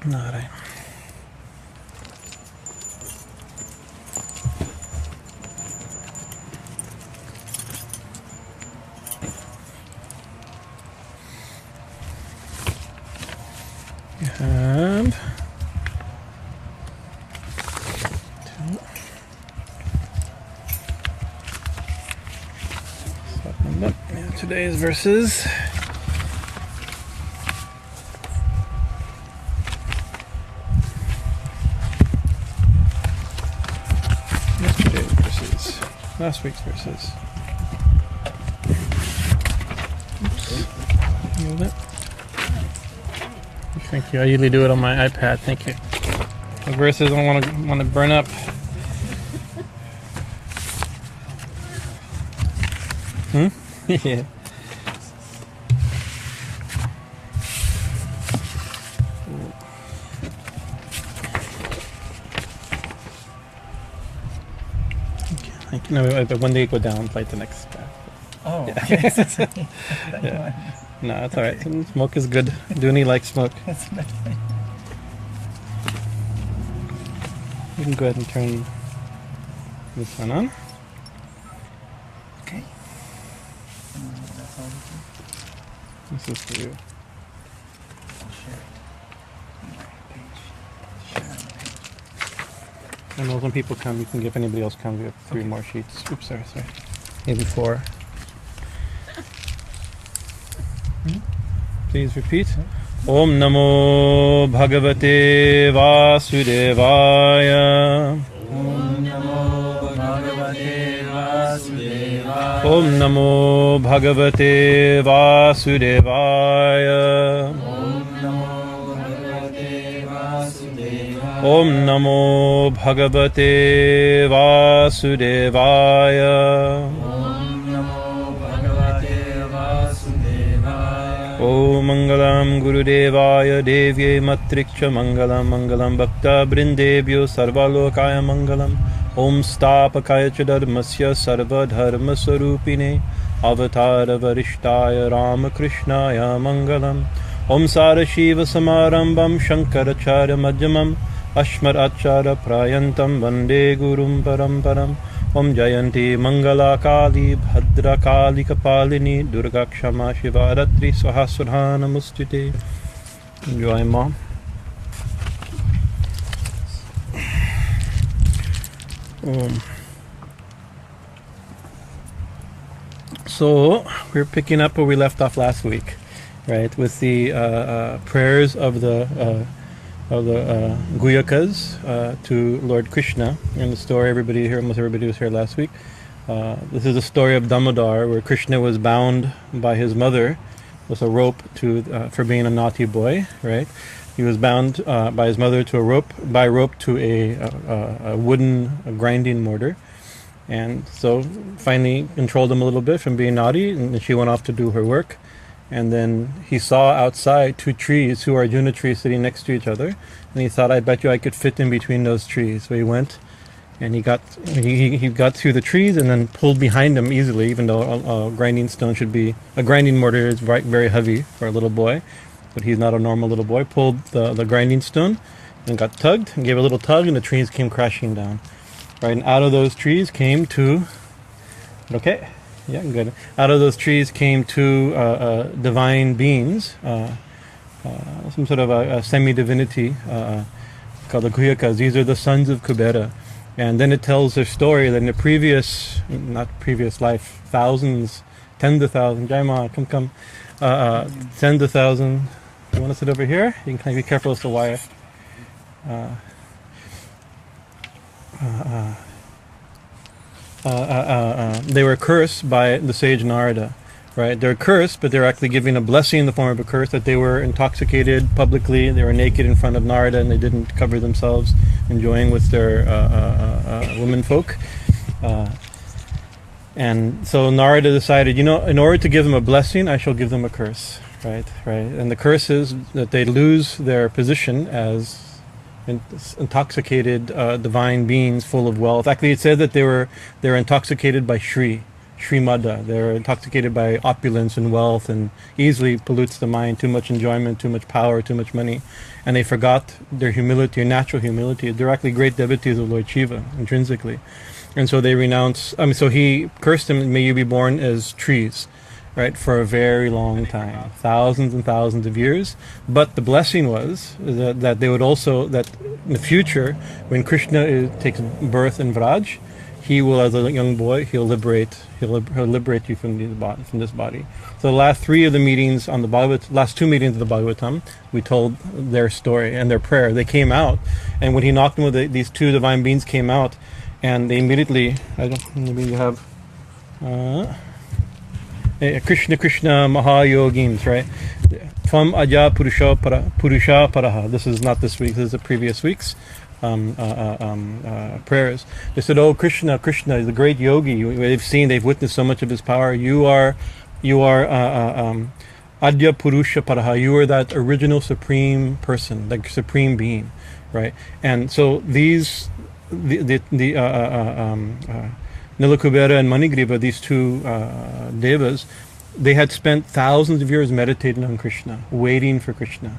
All right. And today's verses. Yesterday's verses. Last week's verses. Oops. Hold it. Thank you. I usually do it on my iPad. Thank you. The verses I don't want to burn up. Yeah. Okay. Thank you. No, but when they go down, light the next path. Oh, yeah. yes. Yeah. No, that's all right. Smoke is good. Dooney likes smoke. You can go ahead and turn this one on. Okay. That's all we This is for you. I'll share it. Share the page. I know when people come, you can give anybody else come. We have 3 more sheets. Oops, sorry. Maybe 4. Please repeat. Om Namo Bhagavate Vasudevaya. Om Namo Bhagavate Vasudevaya. Om Namo Bhagavate Vasudevaya. Om Namo Bhagavate Vasudevaya. Om Namo Bhagavate Vasudevaya. Om Mangalam Gurudevaya Devye Matriksha Mangalam Mangalam Bhakta Brindebhyo sarva-lokasya Mangalam Om Stapakaya Dharmasya Sarva Dharma Sarupine Avatāra Varishtaya Ramakrishnaya Mangalam Om Sarashiva Samarambam Shankaracharya Madhyamam Ashmaracharya Prayantam Vande Gurum Paramparam Om Jayanti Mangala Kali Bhadra Kali Kapalini Durga Kshama Shiva Ratri Swahasudha Namustite. Enjoy, Mom. So we're picking up where we left off last week, right? With the prayers of the Guhyakas to Lord Krishna. In the story, almost everybody was here last week. This is the story of Damodhara, where Krishna was bound by his mother with a rope for being a naughty boy, right? He was bound by his mother to a rope to a wooden grinding mortar, and so finally controlled him a little bit from being naughty, and she went off to do her work. And then he saw outside 2 Arjuna trees sitting next to each other, and he thought, I bet you I could fit in between those trees. So he went, and he got through the trees, and then pulled behind him easily, even though a grinding mortar is very heavy for a little boy, but he's not a normal little boy. Pulled the grinding stone, and got tugged, and gave a little tug, and the trees came crashing down. Right, and out of those trees came 2. Okay. Yeah, good. Out of those trees came 2 divine beings, some sort of a semi-divinity called the Guhyakas. These are the sons of Kubera. And then it tells their story that in the previous life, thousands, tens of thousands, Jaima, come, tens of thousands. You want to sit over here? You can be careful as to wire. They were cursed by the sage Narada, right? They're cursed, but they're actually giving a blessing in the form of a curse, that they were intoxicated publicly, they were naked in front of Narada, and they didn't cover themselves, enjoying with their women folk. And so Narada decided, in order to give them a blessing, I shall give them a curse, right? And the curse is that they lose their position as intoxicated divine beings full of wealth. Actually, it said that they were intoxicated by Shri. Srimad. They're intoxicated by opulence and wealth, and easily pollutes the mind. Too much enjoyment, too much power, too much money, and they forgot their humility, or natural humility. Directly great devotees of Lord Shiva intrinsically, and so they renounce. So he cursed them. May you be born as trees, right, for a very long time, thousands and thousands of years. But the blessing was that they would also, that in the future, when Krishna takes birth in Vraj, he will, as a young boy, he'll liberate you from this body. So the last three of the meetings on the last two meetings of the Bhagavatam, we told their story and their prayer. They came out, and when he knocked them with these two divine beings came out, and they immediately, maybe you have Krishna Mahayogins, right? Tvam Aja Purusha Paraha. This is not this week, this is the previous week's prayers. They said, "Oh Krishna, Krishna is the great yogi. They've witnessed so much of his power. You are Adya Purusha Paraha. You are that original supreme person, like supreme being, right?" And so these Nilakubera and Manigriva, these two devas, they had spent thousands of years meditating on Krishna, waiting for Krishna,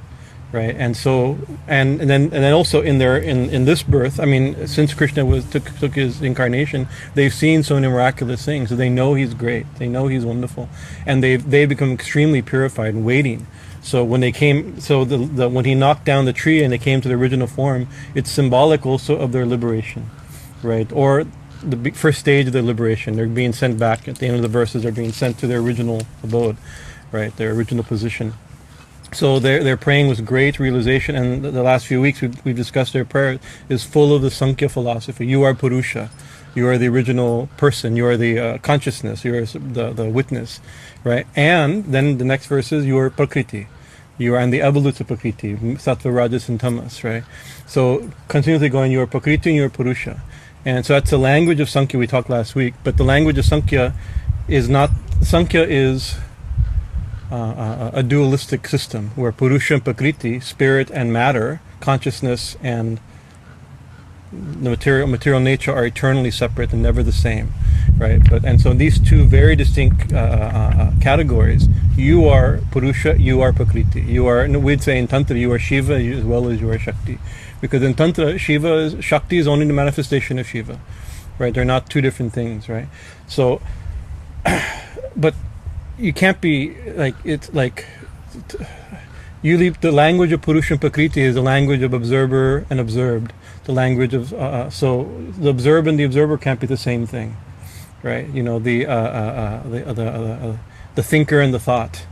right? And so, and then also in this birth, since Krishna took his incarnation, they've seen so many miraculous things, so they know he's great, they know he's wonderful, and they become extremely purified and waiting. So when they came, when he knocked down the tree and they came to the original form, it's symbolic also of their liberation, right? Or the first stage of their liberation. They're being sent back at the end of the verses. They're being sent to their original abode, right? Their original position. So they're praying with great realization. And the last few weeks we've discussed their prayer is full of the Sankhya philosophy. You are Purusha. You are the original person. You are the consciousness. You are the witness, right? And then the next verse is you are Prakriti. You are in the evolutive Prakriti, Sattva, Rajas, and Tamas, right? So continuously going, you are Prakriti and you are Purusha. And so that's the language of Sankhya we talked last week. But the language of Sankhya is not... Sankhya is a dualistic system where Purusha and Prakriti, spirit and matter, consciousness and the material nature are eternally separate and never the same, right? And so these two very distinct categories, you are Purusha, you are Prakriti. You are, we'd say in Tantra, you are Shiva as well as you are Shakti. Because in Tantra, Shakti is only the manifestation of Shiva, right? They're not two different things, right? So, but you can't be you leave the language of Purusha and Prakriti is the language of observer and observed. The language of so the observer and the observer can't be the same thing, right? You know, the thinker and the thought,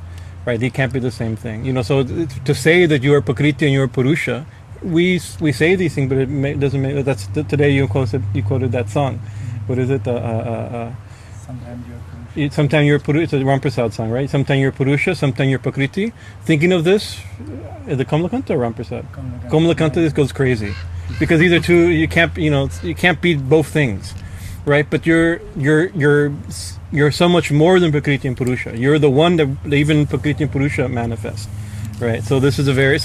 right? They can't be the same thing. You know, so to say that you are Prakriti and you are Purusha, we say these things, but it doesn't make. That's today you quoted that song. What is it? Sometimes you're Purusha. It's a Ramprasad song, right? Sometimes you're Purusha, sometimes you're Prakriti. Thinking of this, is it Kamalakanta or Ramprasad? Kamalakanta. This goes crazy because these are two. You can't be both things, right? But you're so much more than Prakriti and Purusha. You're the one that even Prakriti and Purusha manifest. Right, so this is a very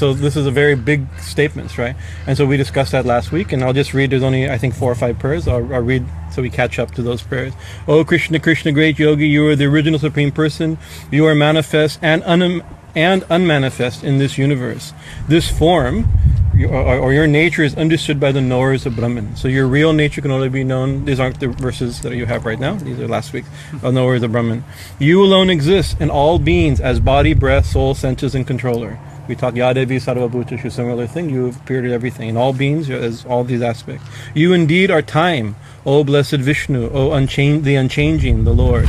big statements, right? And so we discussed that last week, and I'll just read. There's only I think 4 or 5 prayers. I'll read so we catch up to those prayers. Oh Krishna, Krishna, great yogi, you are the original supreme person. You are manifest and unmanifest in this universe. This form, or your nature, is understood by the knowers of Brahman. So your real nature can only be known. These aren't the verses that you have right now. These are last week's knowers of Brahman. You alone exist in all beings as body, breath, soul, senses, and controller. We talk Yadevi Sarva-bhutashu, similar thing. You have appeared in everything, in all beings, as all these aspects. You indeed are time, O blessed Vishnu, O the unchanging, the Lord.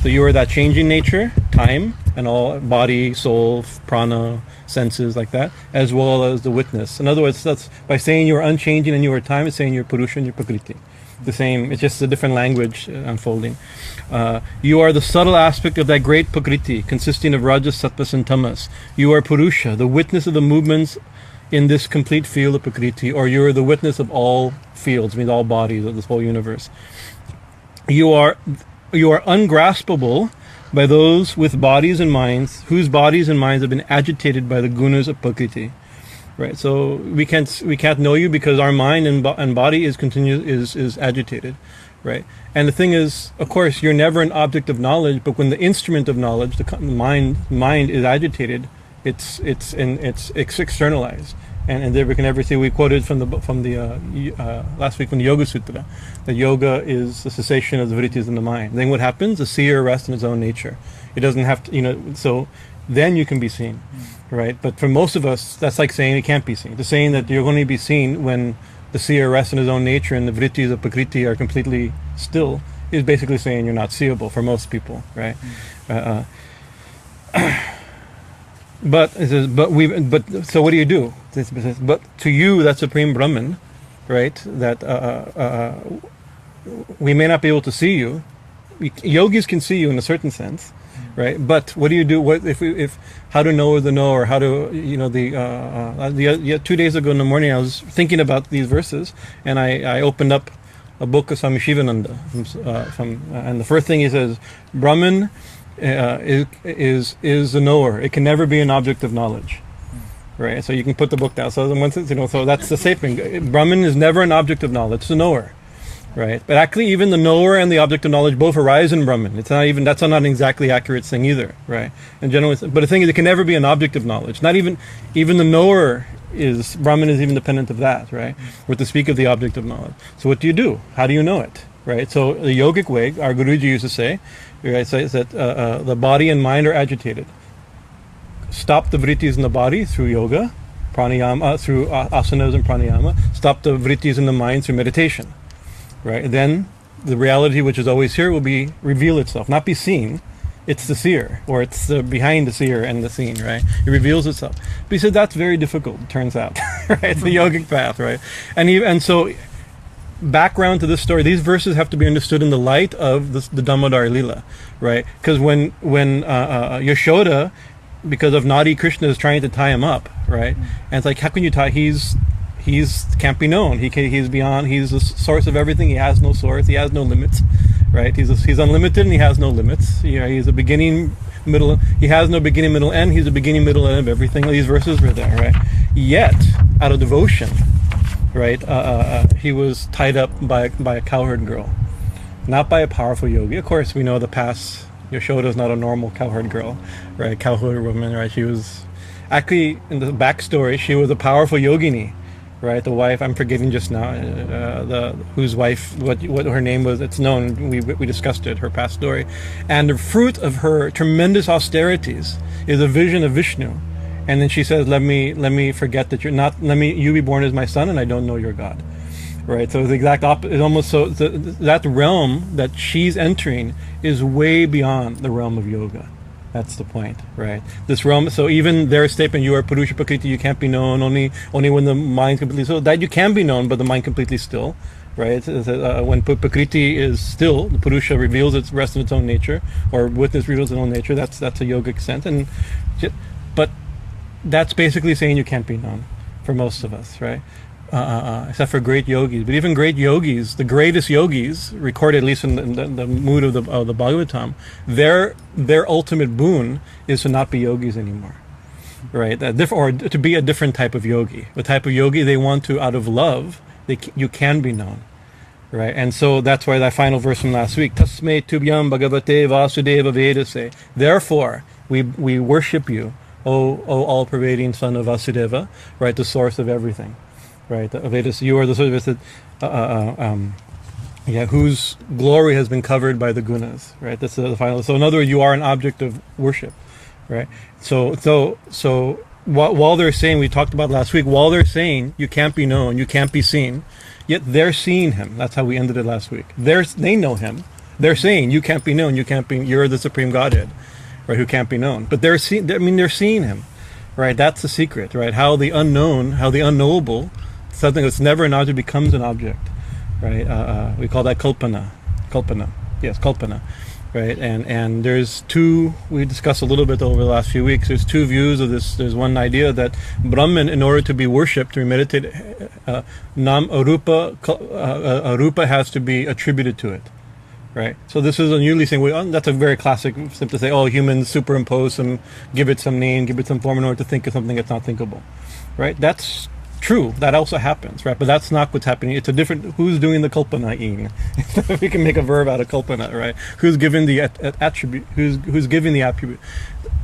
So you are that changing nature, time, and all body, soul, prana, senses, like that, as well as the witness. In other words, that's by saying you're unchanging and you are time, it's saying you're Purusha and you're Prakriti. The same, it's just a different language unfolding. You are the subtle aspect of that great Prakriti, consisting of Rajas, Sattvas, and Tamas. You are Purusha, the witness of the movements in this complete field of Prakriti, or you are the witness of all fields, means all bodies of this whole universe. You are ungraspable by those with bodies and minds, whose bodies and minds have been agitated by the gunas of Prakriti. right? So we can't know you because our mind and body is agitated, right? And the thing is, of course, you're never an object of knowledge, but when the instrument of knowledge, the mind is agitated, it's externalized. And there we can never see. We quoted from the last week from the Yoga Sutra that yoga is the cessation of the vrittis in the mind. Then what happens? The seer rests in his own nature. It doesn't have to, so then you can be seen, right? But for most of us, that's like saying it can't be seen. The saying that you're going to be seen when the seer rests in his own nature and the vrittis of prakriti are completely still is basically saying you're not seeable for most people, right? But it says, so what do you do? But to you, that supreme Brahman, right? That we may not be able to see you. Yogis can see you in a certain sense, right? But what do you do? What if how to know the know, or how to the 2 days ago in the morning I was thinking about these verses, and I opened up a book of Swami Shivananda and the first thing he says, Brahman is the knower. It can never be an object of knowledge, right? So you can put the book down. So once so that's the safe thing. Brahman is never an object of knowledge. It's the knower, right? But actually, even the knower and the object of knowledge both arise in Brahman. It's not even that's not an exactly accurate thing either, right? And generally, but the thing is, it can never be an object of knowledge. Not even the knower is Brahman is even dependent of that, right? Or to speak of the object of knowledge. So what do? How do you know it, right? So the yogic way, our Guruji used to say. Right, so that the body and mind are agitated. Stop the vrittis in the body through yoga, pranayama, through asanas and pranayama. Stop the vrittis in the mind through meditation. Right, then the reality which is always here will reveal itself, not be seen. It's the seer, or it's the behind the seer and the seen. Right, it reveals itself. But he said that's very difficult. It turns out, right? It's the yogic path, right? And so. Background to this story, these verses have to be understood in the light of the Damodhara Lila, right? Because when Yashoda, because of naughty Krishna, is trying to tie him up, right? And it's like, how can you tie? He's can't be known. He's beyond. He's the source of everything. He has no source. He has no limits, right? He's unlimited and he has no limits. He's a beginning, middle. He has no beginning, middle, end. He's a beginning, middle, end of everything. These verses were there, right? Yet, out of devotion. Right, he was tied up by a cowherd girl, not by a powerful yogi. Of course, we know the past. Yashoda is not a normal cowherd girl, right? Cowherd woman, right? She was actually in the backstory. She was a powerful yogini, right? The wife, I'm forgetting just now, whose wife, what her name was. It's known. We discussed it. Her past story, and the fruit of her tremendous austerities is a vision of Vishnu. And then she says, let me forget that you're not, you be born as my son and I don't know your God. Right? So it's the exact opposite. It's almost so, that realm that she's entering is way beyond the realm of yoga. That's the point, right? This realm, so even their statement, you are Purusha Prakriti, you can't be known only when the mind's completely still. That you can be known, but the mind completely still, right? When Prakriti is still, the Purusha reveals its rest in its own nature, or witness reveals its own nature, that's a yogic sense. But that's basically saying you can't be known for most of us, right? Except for great yogis. But even great yogis, the greatest yogis, recorded at least in the mood of the Bhagavatam, their ultimate boon is to not be yogis anymore, right? Or to be a different type of yogi. The type of yogi they want to, out of love, you can be known, right? And so that's why that final verse from last week, Tasmai tubhyam bhagavate vasudeva vedase. Therefore, we worship you, O all-pervading son of Vasudeva, right, the source of everything, right? The Vedas, you are the source of whose glory has been covered by the gunas, right? That's the final. So in other words, you are an object of worship, right? So while they're saying, we talked about last week, while they're saying you can't be known, you can't be seen, yet they're seeing him. That's how we ended it last week. They know him. They're saying you can't be known, you're the supreme Godhead. Right, who can't be known, but they're seeing him, right? That's the secret, right? How the unknown, how the unknowable, something that's never an object becomes an object, right? We call that kalpana, yes, kalpana, right? And there's two. We discussed a little bit over the last few weeks. There's two views of this. There's one idea that Brahman, in order to be worshipped, to be meditated, arupa has to be attributed to it. right? So this is unusually saying, well, that's a very classic thing to say, oh, humans superimpose some, give it some name, give it some form in order to think of something that's not thinkable, right? That's true. That also happens, right? But that's not what's happening. It's a different, who's doing the kalpana-ing? We can make a verb out of kalpana, right? Who's given the attribute, who's giving the attribute?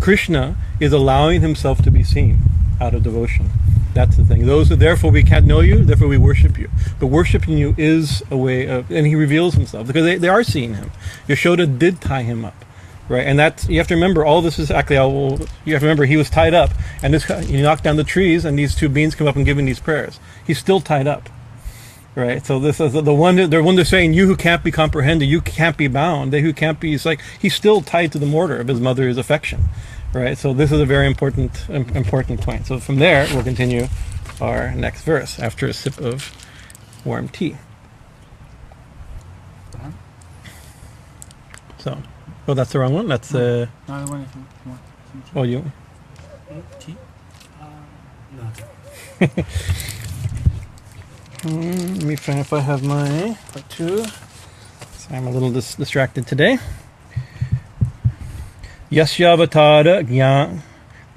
Krishna is allowing himself to be seen out of devotion. That's the thing. Those who, therefore we can't know you, therefore we worship you. But worshiping you is a way of, and he reveals himself, because they are seeing him. Yashoda did tie him up, right? And that's, you have to remember, all this is actually, you have to remember, he was tied up, and this, he knocked down the trees, and these two beings come up and give him these prayers. He's still tied up, right? So this is the one, they're saying, you who can't be comprehended, you can't be bound, they who can't be, it's like, he's still tied to the mortar of his mother's affection. Right, so this is a very important point. So from there, we'll continue our next verse after a sip of warm tea. So, oh, that's the wrong one. That's No, the one if you want some tea. Oh, you. Tea? No. Let me find if I have my part two. So I'm a little distracted today. Yasyāvatārā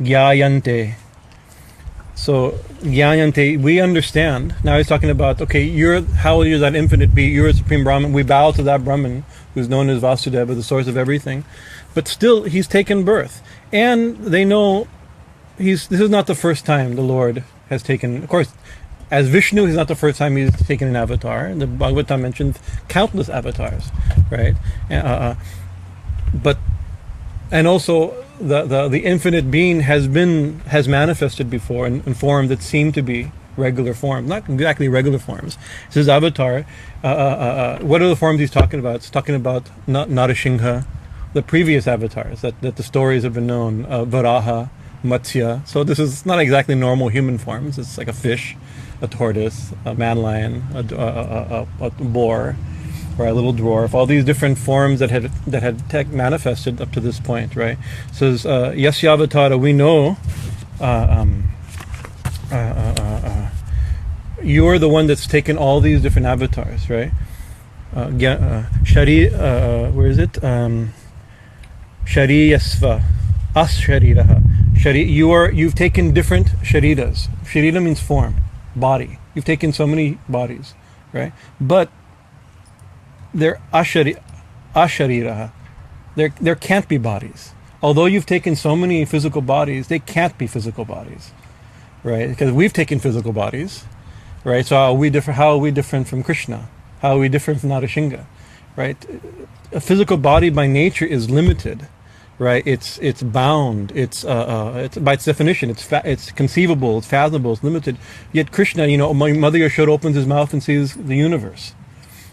jñāyante. So jñāyante, we understand. Now he's talking about, okay, you're that infinite being, you're a supreme Brahman. We bow to that Brahman who's known as Vasudeva, the source of everything. But still, he's taken birth. And they know this is not the first time the Lord has taken, of course, as Vishnu, he's not the first time he's taken an avatar. The Bhagavatam mentions countless avatars, right? But and also the infinite being has manifested before in forms that seem to be regular forms, not exactly regular forms. It says avatar. What are the forms he's talking about? It's talking about Narasingha, the previous avatars that the stories have been known, Varaha, Matsya. So this is not exactly normal human forms. It's like a fish, a tortoise, a man lion, a boar, or a little dwarf, all these different forms that had manifested up to this point, right? So yasyāvatārā, we know you're the one that's taken all these different avatars, right? Where is it? śarīreṣv, aśarīriṇaḥ. You've taken different shariras. Sharira means form, body. You've taken so many bodies, right? But they're aśarīriṇaḥ. There can't be bodies. Although you've taken so many physical bodies, they can't be physical bodies, right? Because we've taken physical bodies, right? So how are we different from Krishna? How are we different from Narasingha, right? A physical body by nature is limited, right? It's bound. It's by its definition, it's conceivable, it's fathomable, it's limited. Yet Krishna, Mother Yashoda opens his mouth and sees the universe.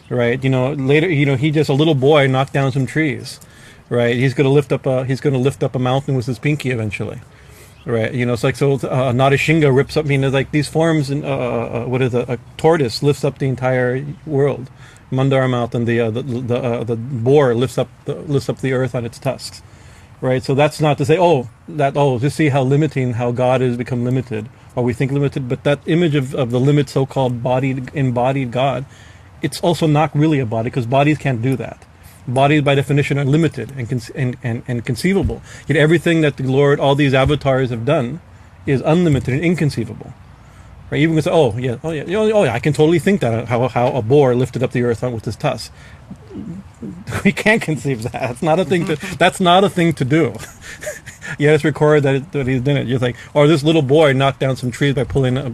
Right, later, he just a little boy knocked down some trees, right? He's going to lift up a mountain with his pinky eventually, right? It's like Narasingha rips up. It's like these forms. A tortoise lifts up the entire world. Mandara mountain, the boar lifts up the earth on its tusks, right? So that's not to say just see how God has become limited, or we think limited, but that image of the limit, so-called embodied God. It's also not really a body, because bodies can't do that. Bodies, by definition, are limited and conceivable. Yet everything that the Lord, all these avatars have done, is unlimited and inconceivable. Right? Even with I can totally think that how a boar lifted up the earth with his tusks. We can't conceive that. That's not a thing to do. Yeah, it's recorded that he's done it. You're like, this little boy knocked down some trees by pulling a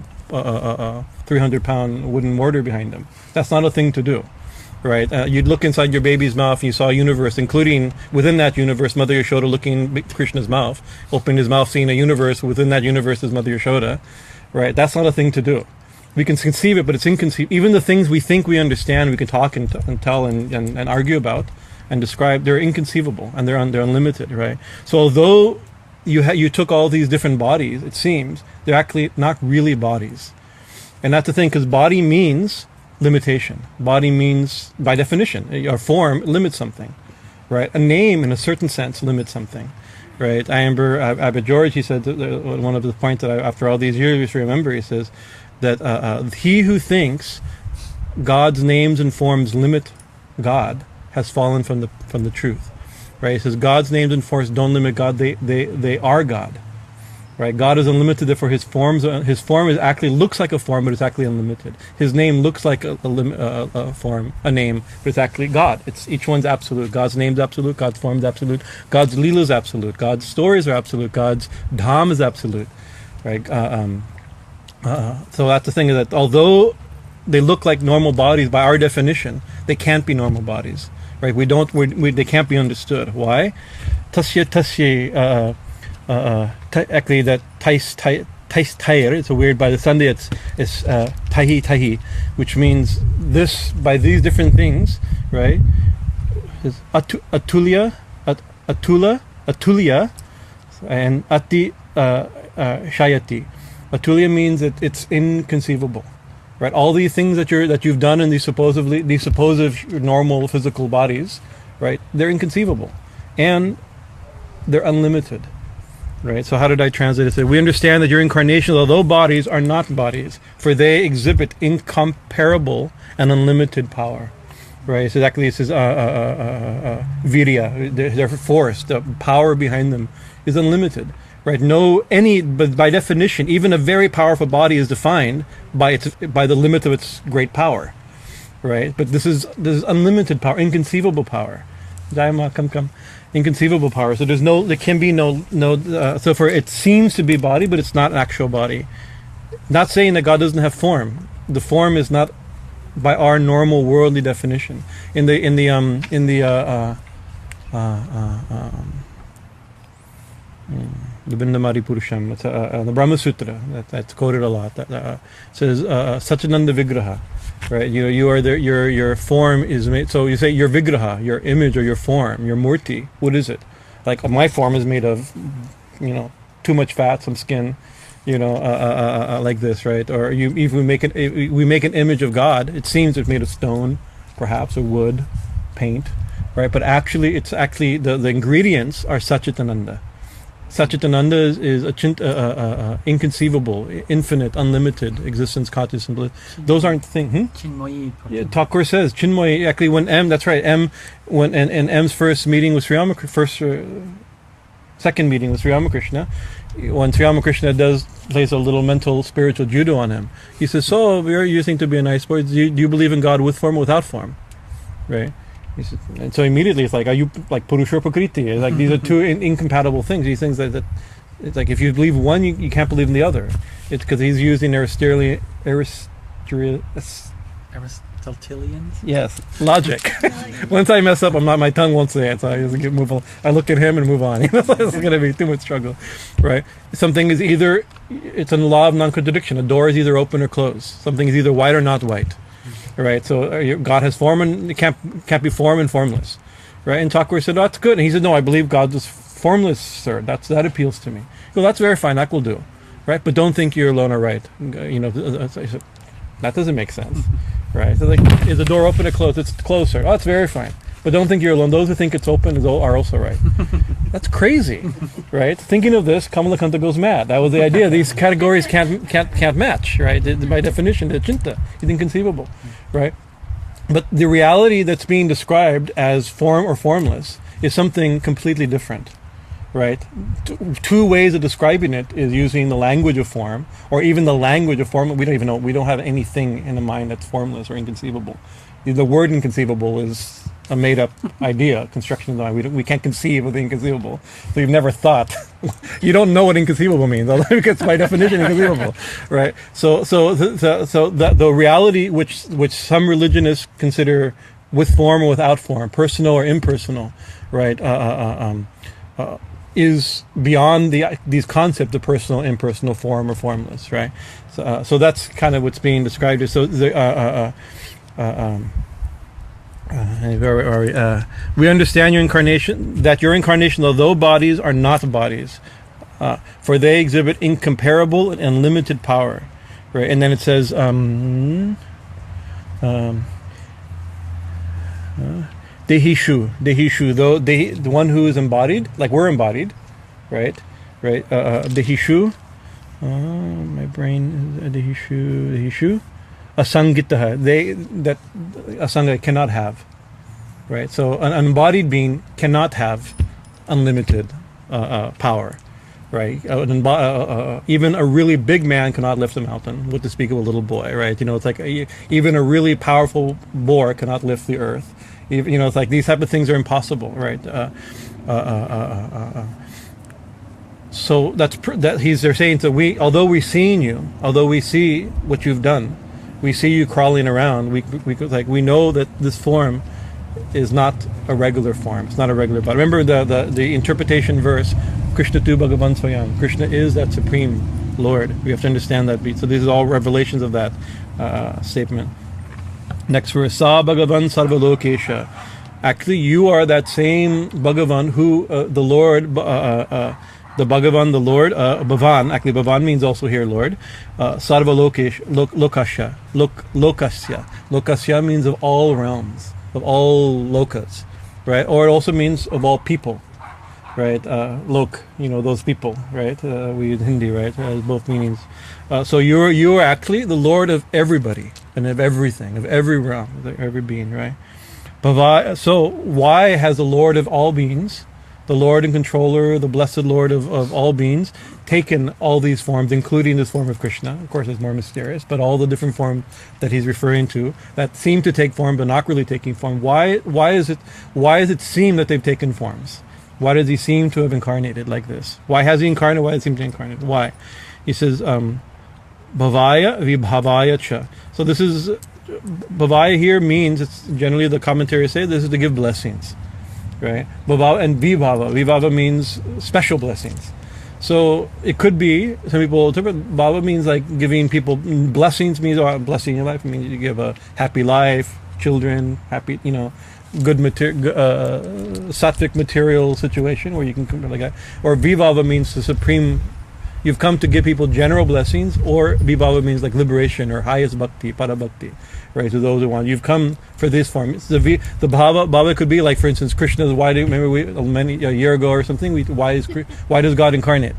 300-pound wooden mortar behind him. That's not a thing to do, right? You'd look inside your baby's mouth and you saw a universe, including within that universe, Mother Yashoda looking at Krishna's mouth, opening his mouth, seeing a universe. Within that universe is Mother Yashoda, right? That's not a thing to do. We can conceive it, but it's inconceivable. Even the things we think we understand, we can talk and tell and argue about and describe, they're inconceivable and they're unlimited, right? So although you took all these different bodies, it seems, they're actually not really bodies. And that's the thing, because body means limitation. Body means, by definition, your form limits something, right? A name, in a certain sense, limits something, right? I remember Abbot George, he said, one of the points that after all these years we remember, he says that he who thinks God's names and forms limit God has fallen from the truth. Right? It says God's names and forms don't limit God. They are God. Right? God is unlimited, therefore His form is actually looks like a form, but it's actually unlimited. His name looks like a form, a name, but it's actually God. Each one's absolute. God's name's absolute. God's form's absolute. God's lila is absolute. God's stories are absolute. God's dham is absolute. Right? So that's the thing, is that although they look like normal bodies by our definition, they can't be normal bodies. Right? They can't be understood. Why? Actually, that tais tair. It's a weird. By the Sunday, it's tahi, which means this by these different things, right? Is atulya, and shayati. Atulya means that it's inconceivable, right? All these things that you've done in these supposed normal physical bodies, right? They're inconceivable, and they're unlimited. Right, so how did I translate it? So we understand that your incarnations, although bodies, are not bodies, for they exhibit incomparable and unlimited power. Right, so exactly, it says vīryair, their force, the power behind them is unlimited. Right, but by definition, even a very powerful body is defined by the limit of its great power. Right, but this is unlimited power, inconceivable power. Daima, come. Inconceivable power. So there can be no. So for it seems to be body, but it's not an actual body. Not saying that God doesn't have form. The form is not by our normal worldly definition. In the Vindamari Purusham, the Brahma Sutra that's quoted a lot. Says Satchidananda Vigraha. Right, you are your form is made. So you say your vigraha, your image or your form, your murti. What is it? Like my form is made of, too much fat, some skin, like this, right? Or if we make an image of God, it seems it's made of stone, perhaps, or wood, paint, right? But actually, the ingredients are Satchidananda. Satchitananda is inconceivable, infinite, unlimited existence, consciousness, and bliss. Those aren't things. Chinmoyi. Yeah, Thakur says Chinmoyi. Actually, when that's right. When M's first meeting with Sri Ramakrishna, second meeting with Sri Ramakrishna, when Sri Ramakrishna plays a little mental spiritual judo on him, he says, "So you seem to be a nice boy. Do you believe in God with form or without form?" Right. And so immediately it's like, are you like Purusha Prakriti? It's like these are two incompatible things. These things that it's like if you believe one, you can't believe in the other. It's because he's using Aristotelian. Aristotelians? Yes, logic. Once I mess up, my tongue won't say it, so I just move on. I look at him and move on. It's going to be too much struggle, right? Something is it's a law of non-contradiction. A door is either open or closed. Something is either white or not white. Right, so God has form and it can't be form and formless, right? And Thakur said, "Oh, that's good." And he said, "No, I believe God is formless, sir. That appeals to me." Well, that's very fine. That will do, right? But don't think you're alone or right. That doesn't make sense, right? So like, is the door open or closed? It's closer. Oh, that's very fine. But don't think you're alone. Those who think it's open are also right. That's crazy, right? Thinking of this, Kamalakanta goes mad. That was the idea. These categories can't match, right? By definition, they're chinta. It's inconceivable, right? But the reality that's being described as form or formless is something completely different, right? Two ways of describing it is using the language of form, or even the language of form. We don't even know. We don't have anything in the mind that's formless or inconceivable. The word inconceivable is a made-up idea, construction of the mind. We can't conceive of the inconceivable. So you've never thought. You don't know what inconceivable means, because by definition inconceivable, right? So the reality which some religionists consider with form or without form, personal or impersonal, right, is beyond these concepts of personal, impersonal, form or formless, right? So that's kind of what's being described. So we understand your incarnation, although bodies are not bodies, for they exhibit incomparable and unlimited power, right? And then it says, dehiṣv, though the one who is embodied, like we're embodied, right? Dehiṣv. My brain is dehiṣv. Asaṇgataiḥ, that asanga cannot have, right? So an embodied being cannot have unlimited power, right? Even a really big man cannot lift a mountain, what to speak of a little boy, right? It's like even a really powerful boar cannot lift the earth. It's like these type of things are impossible, right? So they're saying that although we're seeing you, although we see what you've done, we see you crawling around, we know that this form is not a regular form. It's not a regular body. Remember the interpretation verse, Krishna tu Bhagavan Swayam. Krishna is that supreme Lord. We have to understand that beat. So these are all revelations of that statement. Next verse, Sa Bhagavan sarva-lokasya. Actually, you are that same Bhagavan who the Lord, the Bhagavan, the Lord, bhavān. Actually, bhavān means also here Lord. Sarva-lokasya. Lokasya means of all realms, of all lokas, right? Or it also means of all people, right? Lok, those people, right? We in Hindi, right? Both meanings. So you are actually the Lord of everybody and of everything, of every realm, of every being, right? Bhavāya. So why has the Lord of all beings, the Lord and controller, the blessed Lord of all beings, taken all these forms, including this form of Krishna? Of course, it's more mysterious, but all the different forms that he's referring to that seem to take form but not really taking form. Why does it seem that they've taken forms? Why does he seem to have incarnated like this? Why has he incarnated? Why does he seem to incarnate? Why? He says, bhavāya vibhavāya cha. So this is, bhavāya here means, it's generally the commentaries say, this is to give blessings, right? Bhavāya and vibhavāya means special blessings. So it could be, some people interpret, bhava means like giving people blessings, means blessing your life, means you give a happy life, children, happy, good sattvic material situation where you can come like that. Or vibhavāya means the supreme, you've come to give people general blessings, or vibhavāya means like liberation or highest bhakti, parabhakti, right? To those who want, you've come for this form. It's the bhava could be like, for instance, Krishna's. Why do remember a year ago or something? Why does God incarnate,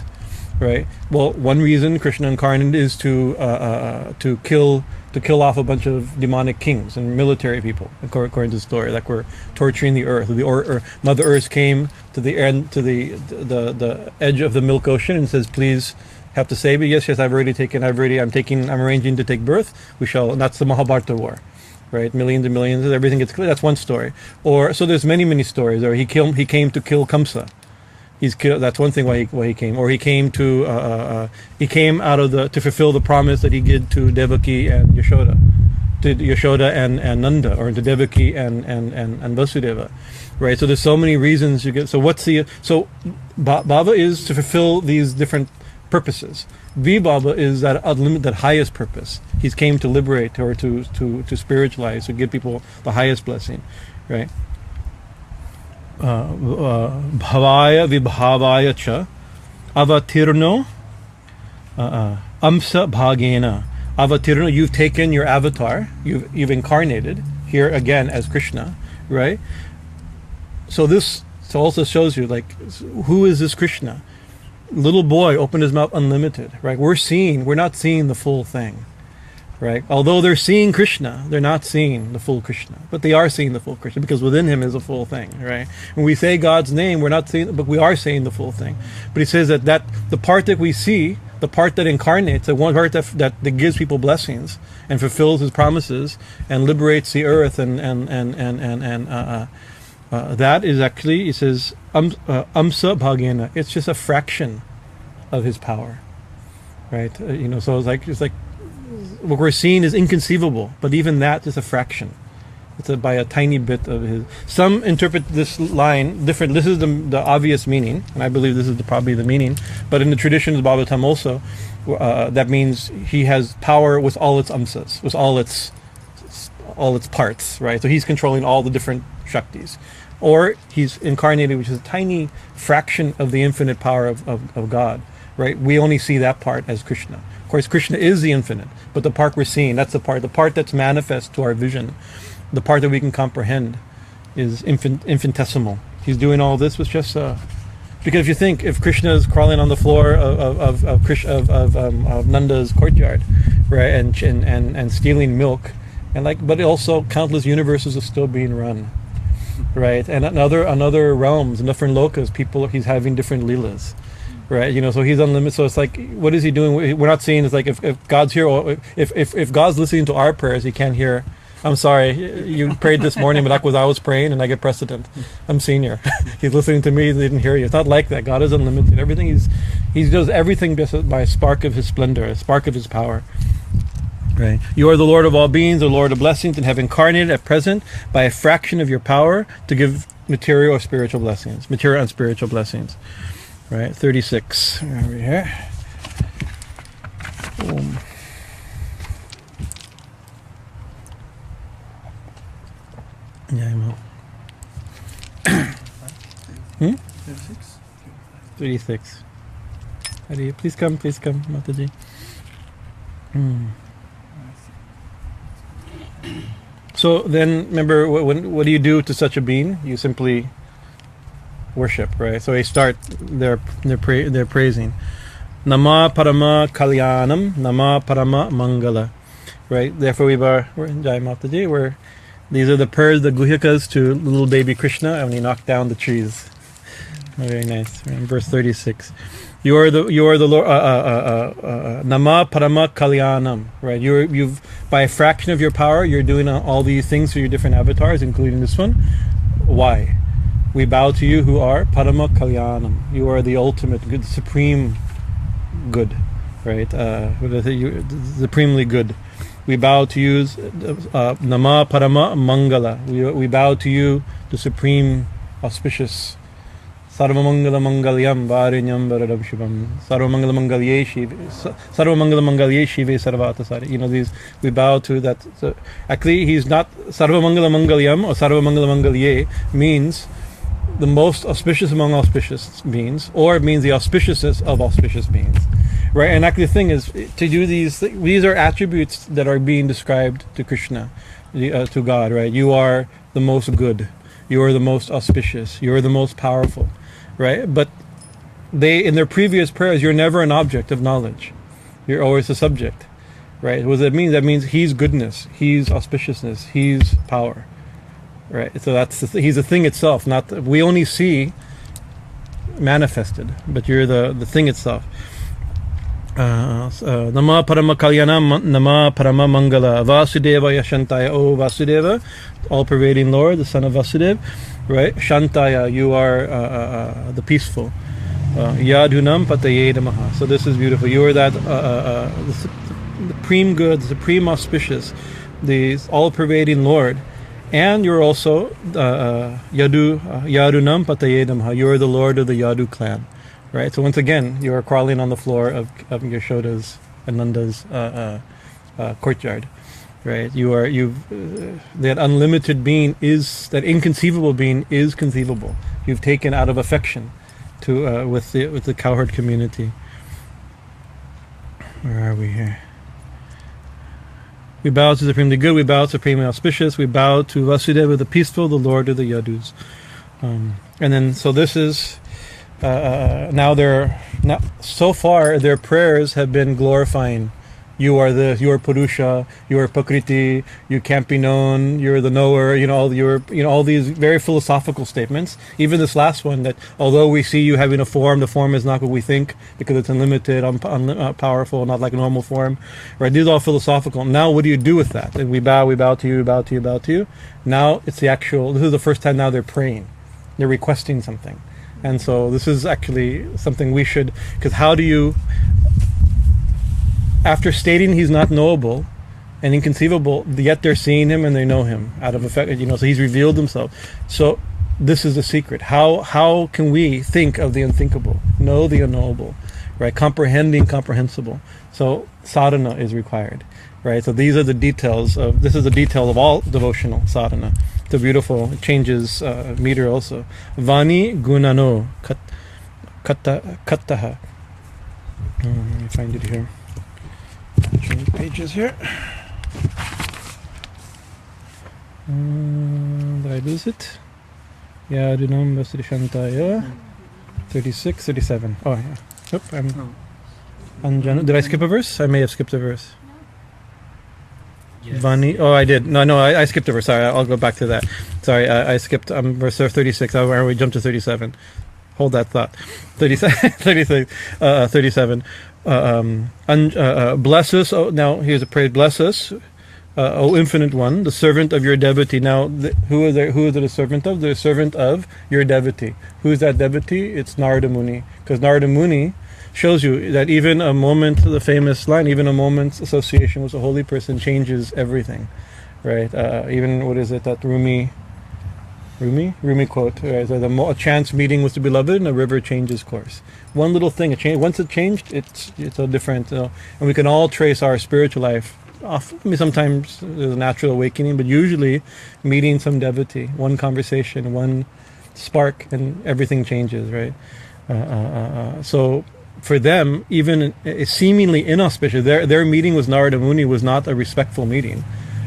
right? Well, one reason Krishna incarnated is to kill off a bunch of demonic kings and military people, according to the story, like we're torturing the earth. Or Mother Earth came to the end, to the edge of the milk ocean and says, "Please, have to save me." Yes, I'm arranging to take birth. We shall. That's the Mahabharata war, right? Millions and millions. Everything gets clear. That's one story. Or so there's many stories. Or he came to kill Kamsa. He's killed. That's one thing why he came. Or he came to to fulfill the promise that he did to Devaki and Yashoda, and Nanda, or to Devaki and Vasudeva, right? So there's so many reasons you get. So bhava is to fulfill these different purposes. Vibhava is that highest purpose. He's came to liberate, or to spiritualize, to give people the highest blessing, right? Bhavāya vibhavāya cha avatīrṇo'ṁśa-bhāgena. Avatīrṇo, you've taken your avatar, you've incarnated here again as Krishna, right? So this also shows you, like, who is this Krishna? Little boy opened his mouth unlimited, right? We're not seeing the full thing, right? Although they're seeing Krishna, they're not seeing the full Krishna, but they are seeing the full Krishna, because within him is a full thing, right? When we say God's name, we're not seeing, but we are saying the full thing. But he says that the part that we see, the part that incarnates, the one part that gives people blessings and fulfills his promises and liberates the earth, that is actually, he says, ~Ṁśa-bhāgena. It's just a fraction of his power, right? So it's like what we're seeing is inconceivable, but even that is a fraction. It's by a tiny bit of his. Some interpret this line different. This is the obvious meaning, and I believe this is probably the meaning. But in the tradition of Bhagavatam also, that means he has power with all its amsas, with all its parts, right? So he's controlling all the different shaktis. Or he's incarnated, which is a tiny fraction of the infinite power of God, right? We only see that part as Krishna. Of course, Krishna is the infinite, but the part we're seeing, that's the part that's manifest to our vision, the part that we can comprehend is infinitesimal. He's doing all this with just because if you think, if Krishna is crawling on the floor of Nanda's courtyard, right, and stealing milk, but also countless universes are still being run. right? And in other realms, in different lokas, people, he's having different leelas, right? So he's unlimited. So it's like, what is he doing? We're not saying it's like if God's here, or if God's listening to our prayers, he can't hear. I'm sorry, you prayed this morning, but that was I was praying, and I get precedent. I'm senior. He's listening to me. He didn't hear you. It's not like that. God is unlimited. Everything he does everything just by a spark of his splendor, a spark of his power. Right. You are the Lord of all beings, the Lord of blessings, and have incarnated at present by a fraction of your power to give material or spiritual blessings, material and spiritual blessings. Right. 36. Over here. Yeah, I'm 36? 36. Please come, Mataji. So then, remember, what do you do to such a being? You simply worship, right? So they start their praising. Nama Parama Kalyanam, Nama Parama Mangala. Right? Therefore we're in Jai Mataji, where these are the prayers, the Guhyakas to little baby Krishna when he knocked down the trees. Very nice. In verse 36. You are the Lord. Nama Parama Kalyanam. Right. You've by a fraction of your power, you're doing all these things for your different avatars, including this one. Why? We bow to you, who are Parama Kalyanam. You are the ultimate good, supreme good. Right. Supremely good. We bow to you, Nama Parama Mangala. We bow to you, the supreme auspicious. Sarva-mangala mangalyam vārinyam varadam shivam. Sarva-mangala mangalye shive sarva-lokasya. These, we bow to that. So actually, he's not Sarva-mangala mangalyam or Sarva-mangala mangalye means the most auspicious among auspicious beings, or it means the auspiciousness of auspicious beings. Right, and actually the thing is, to do these are attributes that are being described to Krishna, to God, right? You are the most good, you are the most auspicious, you are the most powerful, right? But in their previous prayers, you're never an object of knowledge. You're always a subject, right? What does that mean? That means he's goodness, he's auspiciousness, he's power, right? So he's a thing itself, we only see manifested, but you're the thing itself. Nama Parama Kalyanam, Nama Parama Mangala, Vasudevaya Shantaya, O Vasudeva, all-pervading Lord, the son of Vasudeva, right? Shantaya, you are the peaceful. Yadunam Pataye Namaha. So this is beautiful. You are that the supreme good, the supreme auspicious, the all-pervading Lord, and you're also Yadunam Pataye Namaha. You are the Lord of the Yadu clan. Right, so once again, you are crawling on the floor of Yashoda's and Nanda's courtyard. Right, that unlimited being that inconceivable being is conceivable. You've taken out of affection to with the cowherd community. Where are we here? We bow to the supremely good. We bow to supremely auspicious. We bow to Vasudeva, the peaceful, the Lord of the Yadus. And then, so this is. So far their prayers have been glorifying. You are Purusha, you are Prakriti, you can't be known, you're the knower, all these very philosophical statements. Even this last one, that although we see you having a form, the form is not what we think because it's unlimited, powerful, not like a normal form. Right? These are all philosophical. Now what do you do with that? And we bow to you, bow to you, bow to you. Now it's this is the first time now they're praying. They're requesting something. And so this is actually something we should, because how do you, after stating he's not knowable and inconceivable, yet they're seeing him and they know him out of effect, so he's revealed himself. So this is the secret. How can we think of the unthinkable, know the unknowable, right? Comprehend the incomprehensible. So sadhana is required, right? So these are the details this is the detail of all devotional sadhana. The beautiful, it changes meter also. Vani gunano kattaha. Let me find it here. Change pages here. Did I lose it? Yadunam Vasudeshantaya. 36, 37. Oh yeah. Oop, Anjana. Did I skip a verse? I may have skipped a verse. Yes. Vani. Oh, I did. No, I skipped over. Sorry, I'll go back to that. Sorry, I skipped verse 36. We jumped to 37. Hold that thought. 37. 37. Bless us. Oh, now here's a prayer. Bless us, O Infinite One, the servant of your devotee. Now, who is it a servant of? The servant of your devotee. Who is that devotee? It's Narada Muni. Because Narada Muni shows you that even a moment, the famous line, even a moment's association with a holy person changes everything, right? Even, what is it, that Rumi quote, right? A chance meeting with the beloved and a river changes course. One little thing, once it changed, it's a different, and we can all trace our spiritual life off. I mean, sometimes there's a natural awakening, but usually meeting some devotee, one conversation, one spark, and everything changes, right? So for them, even seemingly inauspicious, their meeting with Narada Muni was not a respectful meeting,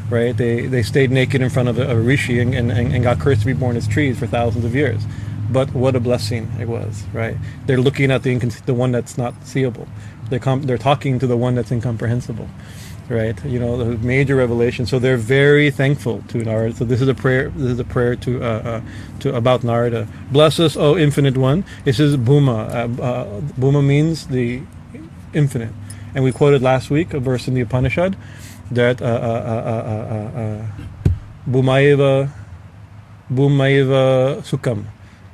right? They stayed naked in front of a rishi and got cursed to be born as trees for thousands of years. But what a blessing it was, right? They're looking at the one that's not seeable. They're talking to the one that's incomprehensible, right? The major revelation. So they're very thankful to Narada. So this is a prayer. This is a prayer to about Narada. Bless us, O Infinite One. This is Bhuma. Bhuma means the infinite, and we quoted last week a verse in the Upanishad that Bhumayeva Sukham.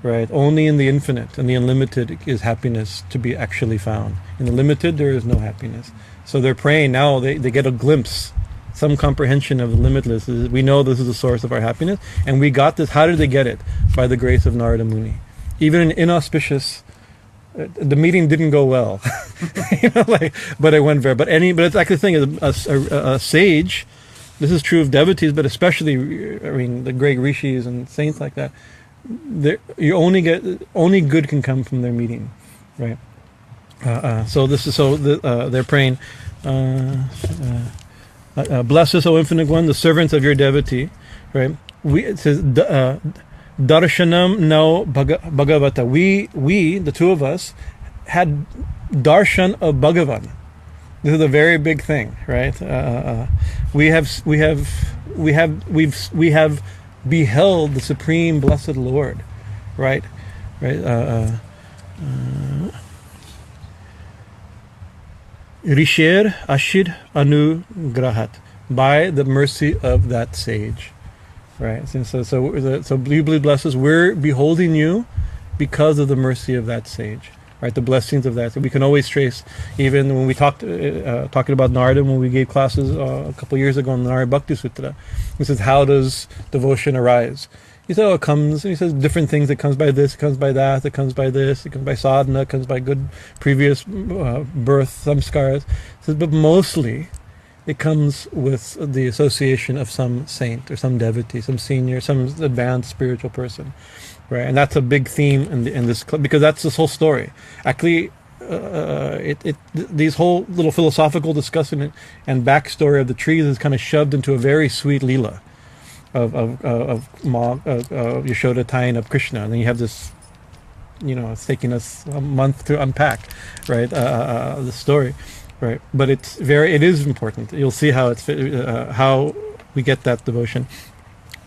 Right, only in the infinite and the unlimited is happiness to be actually found. In the limited, there is no happiness. So they're praying now. They get a glimpse, some comprehension of the limitless. We know this is the source of our happiness, and we got this. How did they get it? By the grace of Narada Muni. Even in inauspicious, the meeting didn't go well, but it went very. But it's like the thing is a sage. This is true of devotees, but especially, the great rishis and saints like that. Only good can come from their meeting, right? So they're praying. Bless us, O Infinite One, the servants of your devotee, right? It says darshanam no Bhagavata. We the two of us had darshan of Bhagavan. This is a very big thing, right? We have beheld the Supreme Blessed Lord, right? Vīryair ashir anugrahat, by the mercy of that sage, right? So you believe blesses. We're beholding you because of the mercy of that sage, right? The blessings of that. So we can always trace, even when we talking about Narada, when we gave classes a couple years ago on the Narada Bhakti Sutra. He says, how does devotion arise? He said, it comes, and he says different things. It comes by this, it comes by that, it comes by this, it comes by sadhana, it comes by good previous birth, samskaras. He says, but mostly it comes with the association of some saint or some devotee, some senior, some advanced spiritual person. Right, and that's a big theme in this, because that's this whole story. Actually, these whole little philosophical discussion and backstory of the trees is kind of shoved into a very sweet lila of Yashoda tying up Krishna, and then you have this, it's taking us a month to unpack, right? The story, right? But it is important. You'll see how how we get that devotion.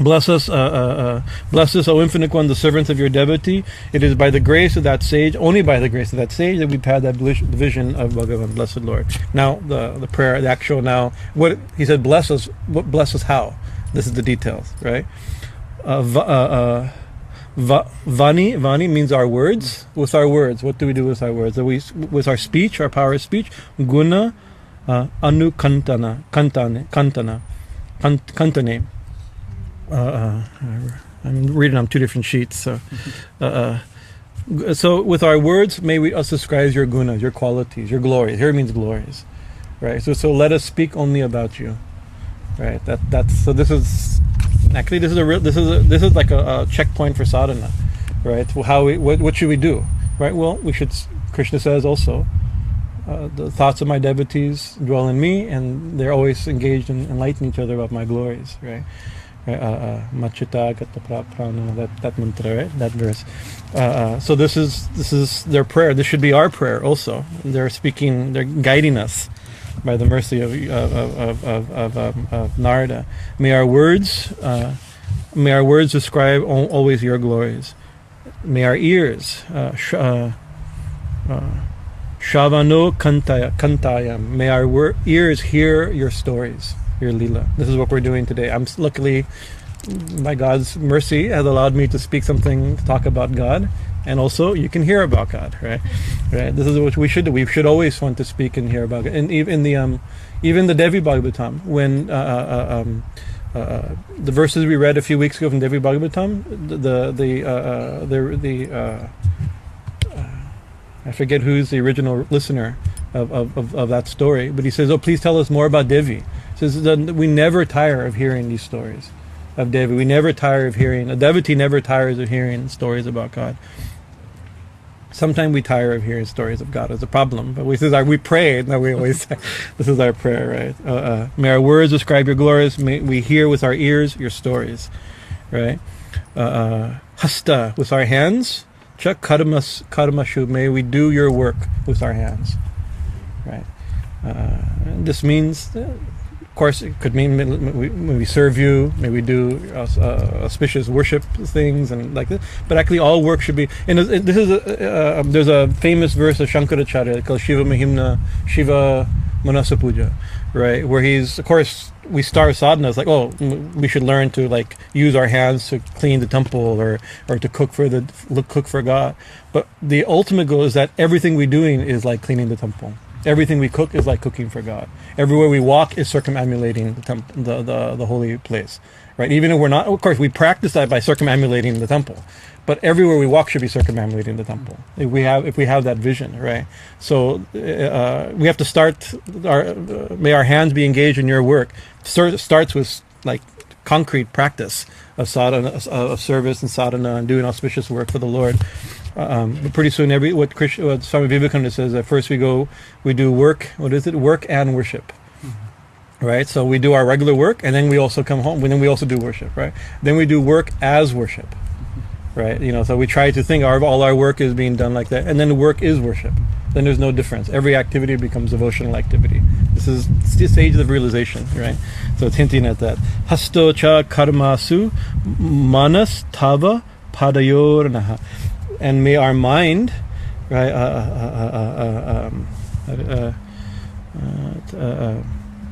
Bless us, O Infinite One, the servants of your devotee. It is by the grace of that sage, only by the grace of that sage, that we've had that vision of Bhagavan, Blessed Lord. Now, the prayer, the actual now, what he said, bless us. What bless us? How? This is the details, right? Vani means our words. With our words, what do we do with our words? With our speech, our power of speech. Guna, kantane. I'm reading on two different sheets. So with our words, may we us ascribe your gunas, your qualities, your glories. Here means glories, right? So let us speak only about you, right? So this is actually this is like a checkpoint for sadhana, right? What should we do, right? Well, we should. Krishna says also, the thoughts of my devotees dwell in me, and they're always engaged in enlightening each other about my glories, right? Machita gata prana, that mantra, right? That verse. So this is their prayer. This should be our prayer also. They're speaking. They're guiding us, by the mercy of Narada. May our words describe always your glories. May our ears Shavano Kantayam. May our ears hear your stories, your lila. This is what we're doing today. Luckily, by God's mercy, has allowed me to speak something, to talk about God, and also you can hear about God, right? Right. This is what we should do. We should always want to speak and hear about God. And even the Devi Bhagavatam, when the verses we read a few weeks ago from Devi Bhagavatam, I forget who's the original listener of that story, but he says, "Oh, please tell us more about Devi." He says that we never tire of hearing these stories of Devi. We never tire of hearing. A devotee never tires of hearing stories about God. Sometimes we tire of hearing stories of God as a problem, but we pray, and we always say, this is our prayer, right? May our words describe your glories. May we hear with our ears your stories, right? Hasta, with our hands. Chak karmashu, may we do your work with our hands, right? This means, of course, it could mean may we serve you, may we do auspicious worship things and like this. But actually, all work should be. And this is there's a famous verse of Shankaracharya called Shiva Mahimna Shiva Manasa Puja, right? Where of course, we start sadhana. It's like, oh, we should learn to like use our hands to clean the temple or to cook for God. But the ultimate goal is that everything we're doing is like cleaning the temple. Everything we cook is like cooking for God. Everywhere we walk is circumambulating the temple, the holy place, right? Even if we're not, of course, we practice that by circumambulating the temple, but everywhere we walk should be circumambulating the temple. If we have that vision, right? So we have to start. May our hands be engaged in your work. Starts with like concrete practice of sadhana, of service and sadhana, and doing auspicious work for the Lord. But pretty soon, what Swami Vivekananda says, that first we do work. What is it? Work and worship, right? So we do our regular work, and then we also come home. And then we also do worship, right? Then we do work as worship, right? So we try to think all our work is being done like that, and then the work is worship. Then there's no difference. Every activity becomes devotional activity. This is the stage of realization, right? So it's hinting at that. Hasto cha karmasu manas tava padayornaha. And may our mind, right?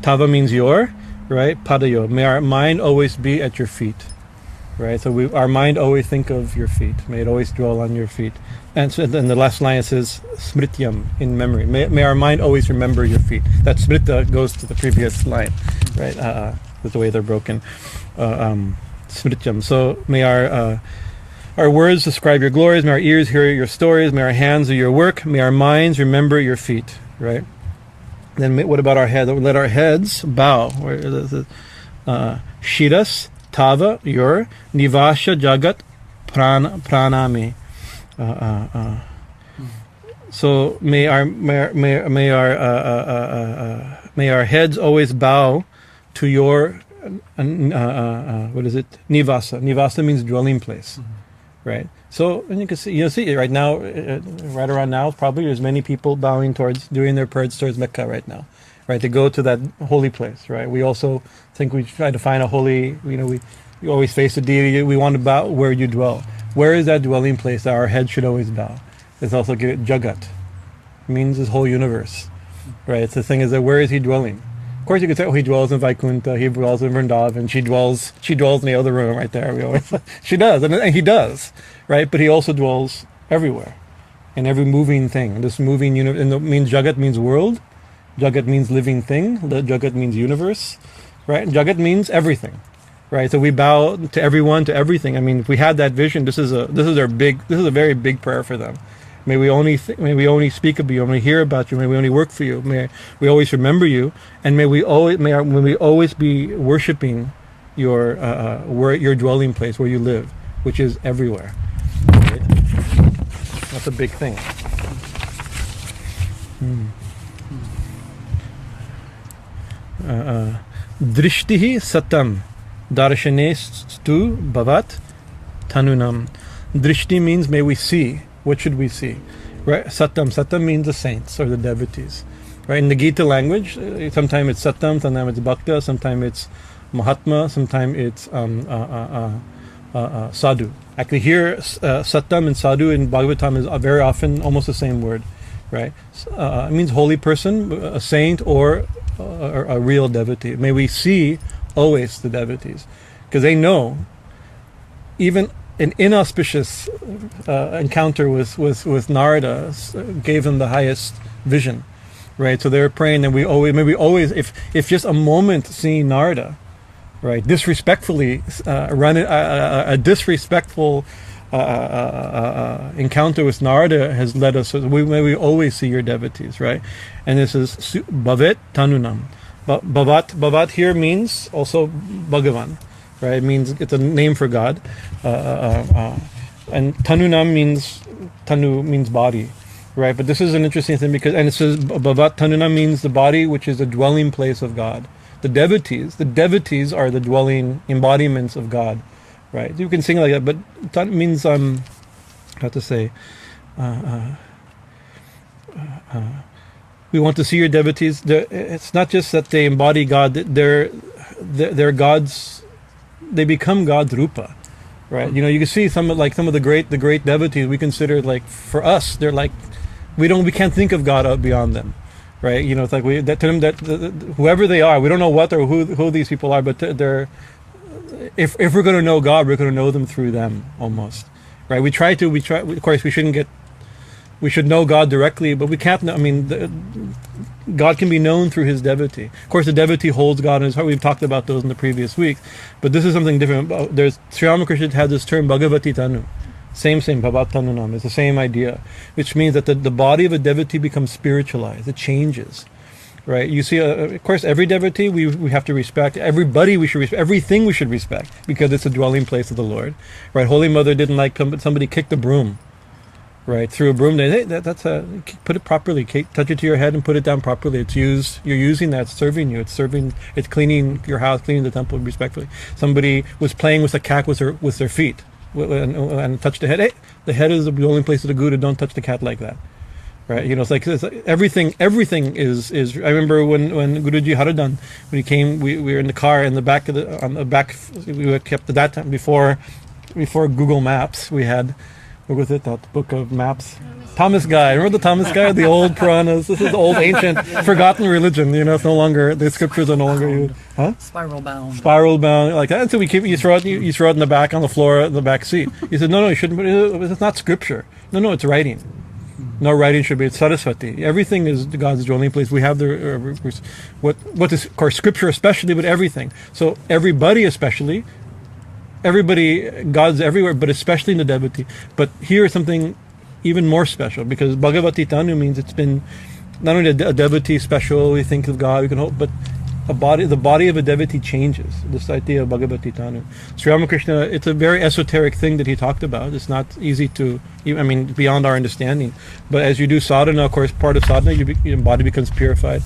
Tava means your, right? Padayo. May our mind always be at your feet, right? So our mind always think of your feet. May it always dwell on your feet. And so then the last line, it says smrityam, in memory. May our mind always remember your feet. That smrita goes to the previous line, right? With the way they're broken. Smrityam. So may our words describe your glories. May our ears hear your stories. May our hands do your work. May our minds remember your feet, right? Then what about our head? Let our heads bow. Where is it? Shiras tava, your nivasha jagat pranami. So may our heads always bow to your what is it? Nivasa. Nivasa means dwelling place, right? So and you can see right now, right around now, probably there's many people bowing doing their prayers towards Mecca right now, right? To go to that holy place, right? We also think we try to find a holy, we always face the deity. We want to bow where you dwell. Where is that dwelling place that our head should always bow? It's also jagat. It means this whole universe, right? It's the thing is that where is he dwelling? Of course, you could say, oh, he dwells in Vaikuntha, he dwells in Vrindavan, she dwells in the other room right there. She does, and he does, right? But he also dwells everywhere, in every moving thing. This moving universe, and means jagat means world, jagat means living thing, jagat means universe, right? And jagat means everything. Right, so we bow to everyone, to everything. I mean, if we had that vision, this is a very big prayer for them. May we only speak of you, may we hear about you, may we only work for you, may we always remember you, and may we always be worshiping your dwelling place where you live, which is everywhere. Right? That's a big thing. Drishtihi satam. Darshanestu bhavat tanunam. Drishti means may we see. What should we see? Right? Satam means the saints or the devotees. right? In the Gita language, sometimes it's Satam, sometimes it's Bhakta, sometimes it's Mahatma, sometimes it's Sadhu. Actually, here Satam and Sadhu in Bhagavatam is very often almost the same word, right? It means holy person, a saint, or a real devotee. May we see always the devotees, because they know even an inauspicious encounter with Narada gave them the highest vision, right? So they're praying that we always, if just a moment seeing Narada, right, disrespectfully a disrespectful encounter with Narada has led us. So may we always see your devotees, right? And this is bhavet tanunam. Bhavat here means also Bhagavan, right? It means it's a name for God, and tanunam means body, right? But this is an interesting thing because, and it says bhavat tanunam means the body, which is the dwelling place of God. The devotees are the dwelling embodiments of God, right? You can sing like that, but that means how to say. We want to see your devotees. It's not just that they embody God; they're God's. They become God's rupa, right? You know, you can see some of the great devotees. We consider, like, for us, they're like we can't think of God out beyond them, right? You know, it's like whoever they are, we don't know what or who these people are, but they're if we're going to know God, we're going to know them through them almost, right? We try. Of course, we should know God directly, but we can't know. I mean, God can be known through his devotee. Of course, the devotee holds God in his heart. We've talked about those in the previous weeks, but this is something different. Sri Ramakrishna had this term bhagavati tanu, same bhavat tanunam. It's the same idea, which means that the body of a devotee becomes spiritualized. It changes, right? You see, of course, every devotee we have to respect. Everybody we should respect. Everything we should respect because it's a dwelling place of the Lord, right? Holy Mother didn't like somebody kicked the broom. Right, through a broom. Hey, put it properly. Touch it to your head and put it down properly. It's used. You're using that. It's serving you. It's cleaning your house, cleaning the temple respectfully. Somebody was playing with a cat with their feet and touched the head. Hey, the head is the only place of the Guru. Don't touch the cat like that. Right? You know, it's like everything. Everything is. I remember when Guruji Haradan, when he came, we were in the car in the back we were kept at that time before Google Maps. We had. What was it? That book of maps? Thomas Guy. Remember the Thomas Guy? The old Puranas. This is the old ancient forgotten religion. You know, it's no longer, the scriptures are no longer used. Huh? Spiral bound like that. And so you throw it in the back on the floor in the back seat. He said, no, you shouldn't. It's not scripture. No, it's writing. No writing should be. It's Saraswati. Everything is God's dwelling place. We have what is, of course, scripture especially, but everything. So everybody especially. Everybody, God's everywhere, but especially in the devotee. But here is something even more special, because Bhagavati Tanu means it's been not only a devotee special, we think of God, we can hope, but the body of a devotee changes. This idea of Bhagavati Tanu. Sri Ramakrishna, it's a very esoteric thing that he talked about. It's not easy to, beyond our understanding. But as you do sadhana, of course, part of sadhana, your body becomes purified.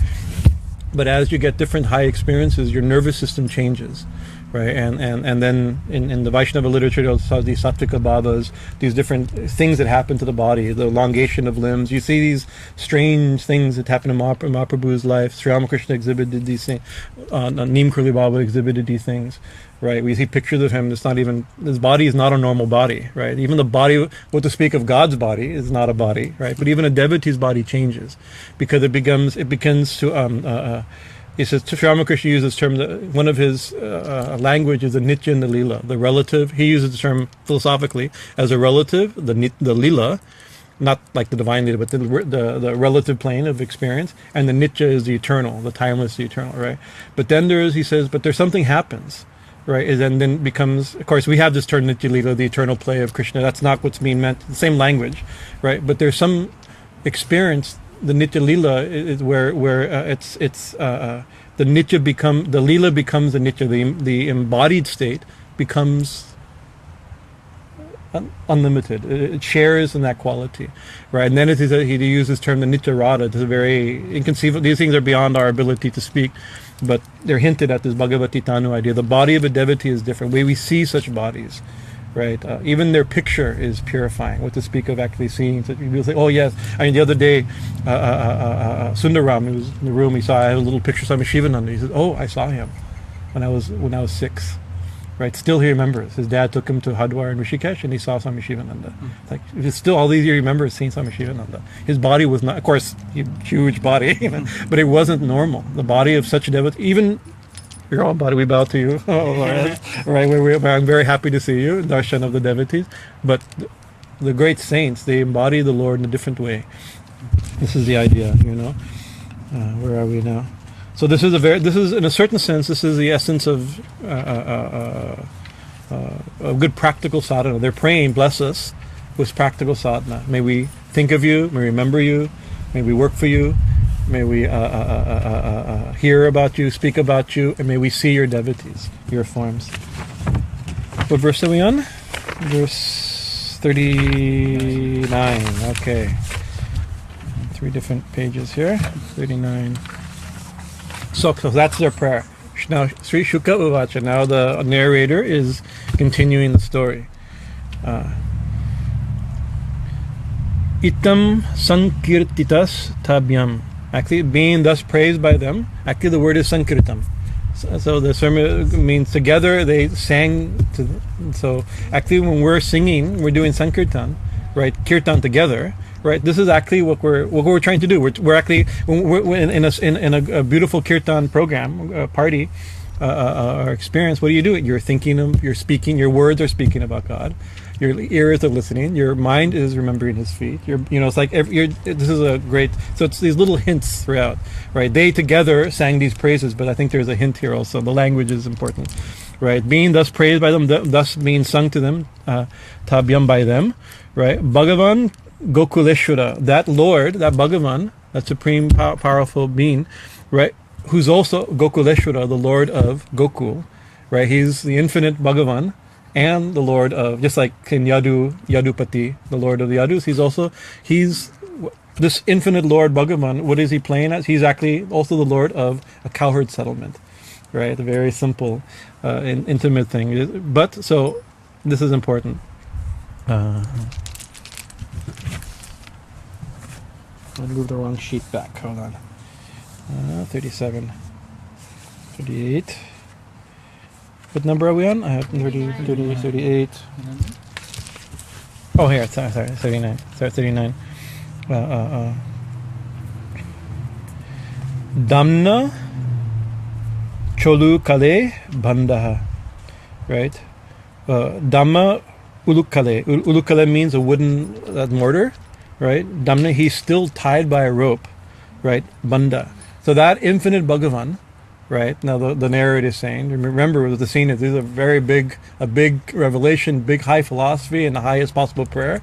But as you get different high experiences, your nervous system changes. Right, and then in the Vaishnava literature, these sattvika bhavas, these different things that happen to the body, the elongation of limbs. You see these strange things that happen in Mahaprabhu's life. Sri Ramakrishna exhibited these things. Neem Kurli Baba exhibited these things. Right, we see pictures of him. It's not even, his body is not a normal body. Right, even the body, what to speak of God's body, is not a body. Right, but even a devotee's body changes because it begins to. He says, Sri Ramakrishna uses this term, one of his language is the nitya and the lila, the relative. He uses the term philosophically as a relative, the lila, not like the divine lila, but the relative plane of experience, and the nitya is the eternal, the timeless, the eternal, right? But then he says, there's something happens, right? And then becomes, of course, we have this term nitya lila, the eternal play of Krishna. That's not what's being meant, the same language, right? But there's some experience. The nitya lila is where the nitya the lila becomes the nitya, the embodied state becomes unlimited. It shares in that quality, right? And then he uses this term, the nitya rada. It's a very inconceivable. These things are beyond our ability to speak, but they're hinted at this Bhagavati Tanu idea. The body of a devotee is different. The way we see such bodies, right? Even their picture is purifying. What to speak of actually seeing? So people say, "Oh yes." I mean, the other day, Sundaram, he was in the room. He saw I had a little picture of Swami Shivananda. He said, "Oh, I saw him when I was 6." Right? Still, he remembers. His dad took him to Hadwar and Rishikesh, and he saw Swami Shivananda. Like, it's still all these years, he remembers seeing Swami Shivananda. His body was not, of course, huge body, but it wasn't normal. The body of such a devotee, even your own body, we bow to you. Right? I'm very happy to see you, darshan of the devotees. But the great saints, they embody the Lord in a different way. This is the idea, Where are we now? So this is in a certain sense, this is the essence of a good practical sadhana. They're praying, bless us with practical sadhana. May we think of you, may we remember you, may we work for you, may we hear about you, speak about you, and may we see your devotees, your forms. What verse are we on? Verse 39. Okay. 3 different pages here. 39. So that's their prayer. Now, Sri Shuka Uvacha, now the narrator is continuing the story. Itam sankirtitas tabhyam. Actually, being thus praised by them, actually the word is sankirtam. So the sermon means together they sang. So actually when we're singing, we're doing sankirtan, right? Kirtan together. Right, this is actually what we're trying to do. We're actually in a beautiful kirtan program, party, or experience. What do? You're thinking, you're speaking. Your words are speaking about God. Your ears are listening. Your mind is remembering His feet. It's like this is a great. So it's these little hints throughout. Right, they together sang these praises, but I think there's a hint here also. The language is important. Right, being thus praised by them, thus being sung to them, tabyam by them. Right, Bhagavan Gokuleshwara, that Lord, that Bhagavan, that supreme powerful being, right, who's also Gokuleshwara, the Lord of Gokul, right? He's the infinite Bhagavan and the Lord of, just like in Yadupati, the Lord of the Yadus, he's this infinite Lord Bhagavan. What is he playing as? He's actually also the Lord of a cowherd settlement, right? A very simple, intimate thing. But, so, this is important. I moved the wrong sheet back. Hold on. 37. 38. What number are we on? I have 30, 38. Oh, here. Sorry. 39. Sorry, 39. Damna Cholu Kale Bandaha. Right? Dhamma Ulukale. Ulukale means a wooden mortar. Right? Damna, he's still tied by a rope, right? Banda. So that infinite Bhagavan, right? Now the narrator is saying, remember what the scene is, this is a big revelation, big high philosophy and the highest possible prayer.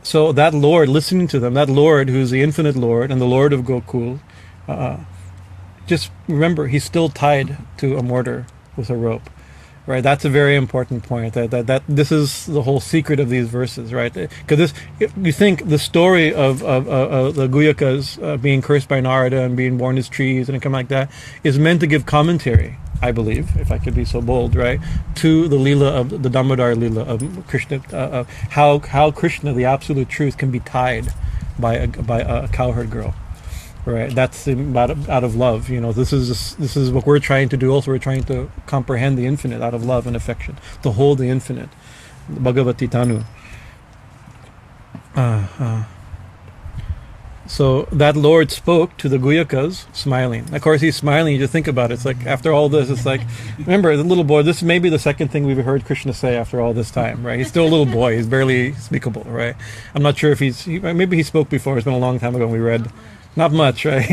So that Lord, listening to them, that Lord who's the infinite Lord and the Lord of Gokul, just remember he's still tied to a mortar with a rope. Right, that's a very important point. That this is the whole secret of these verses, right? Because you think the story of the Guhyakas being cursed by Narada and being born as trees and like that is meant to give commentary, I believe, if I could be so bold, right, to the Leela of the Damodhara Leela of Krishna, how Krishna, the absolute truth, can be tied by a cowherd girl. Right, that's out of love. This is what we're trying to do. Also, we're trying to comprehend the infinite out of love and affection, to hold the infinite, Bhagavati Tanu. So that Lord spoke to the Guhyakas, smiling. Of course, he's smiling. You just think about it. It's like after all this, it's like, remember the little boy. This may be the second thing we've heard Krishna say after all this time, right? He's still a little boy. He's barely speakable, right? I'm not sure if maybe he spoke before. It's been a long time ago. We read. Not much, right?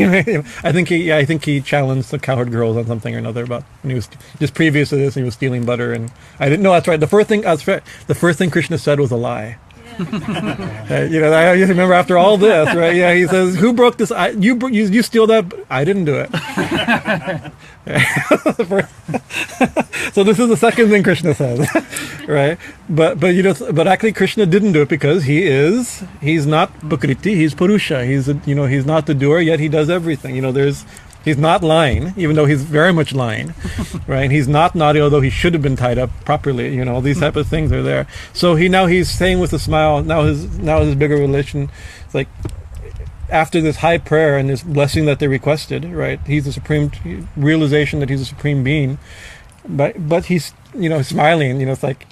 I think he challenged the cowherd girls on something or another about when he was just previous to this. He was stealing butter, and I didn't know. That's right. The first thing Krishna said was a lie. Yeah. I just remember after all this, right? Yeah, he says, "Who broke this? You steal that? I didn't do it." So this is the second thing Krishna says, right? But actually Krishna didn't do it because he's not Prakriti, he's Purusha. He's not the doer, yet he does everything. There's He's not lying, even though he's very much lying, right? He's not naughty, although he should have been tied up properly. You know, these type of things are there. So he's saying with a smile. Now his bigger relation, it's like after this high prayer and this blessing that they requested, right? He's the supreme realization that he's a supreme being, but he's smiling. You know, it's like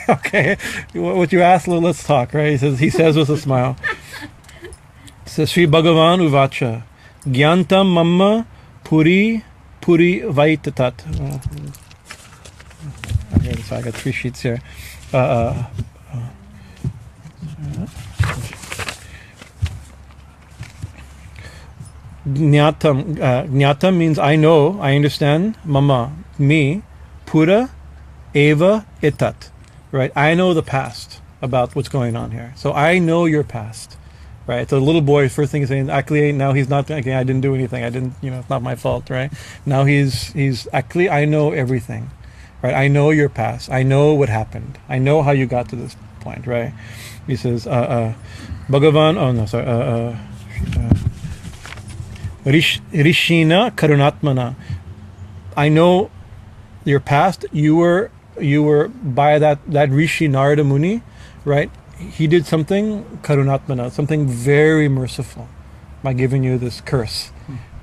okay, what you asked, let's talk, right? He says with a smile. It says Sri Bhagavan Uvacha. Gyantam mamma puri vaitatat. So I got 3 sheets here. Jñātam means I know, I understand. Mama, me. Pura eva etat. Right? I know the past about what's going on here. So I know your past. Right, the little boy first thing he's saying, actually, now he's not. Okay, I didn't do anything. I didn't. It's not my fault. Right now, he's actually. I know everything. Right, I know your past. I know what happened. I know how you got to this point. Right, he says, Bhagavan. Oh no, sorry. Rishina karunatmana. I know your past. You were by that Rishi Narada Muni, right? He did something karunatmana, something very merciful by giving you this curse,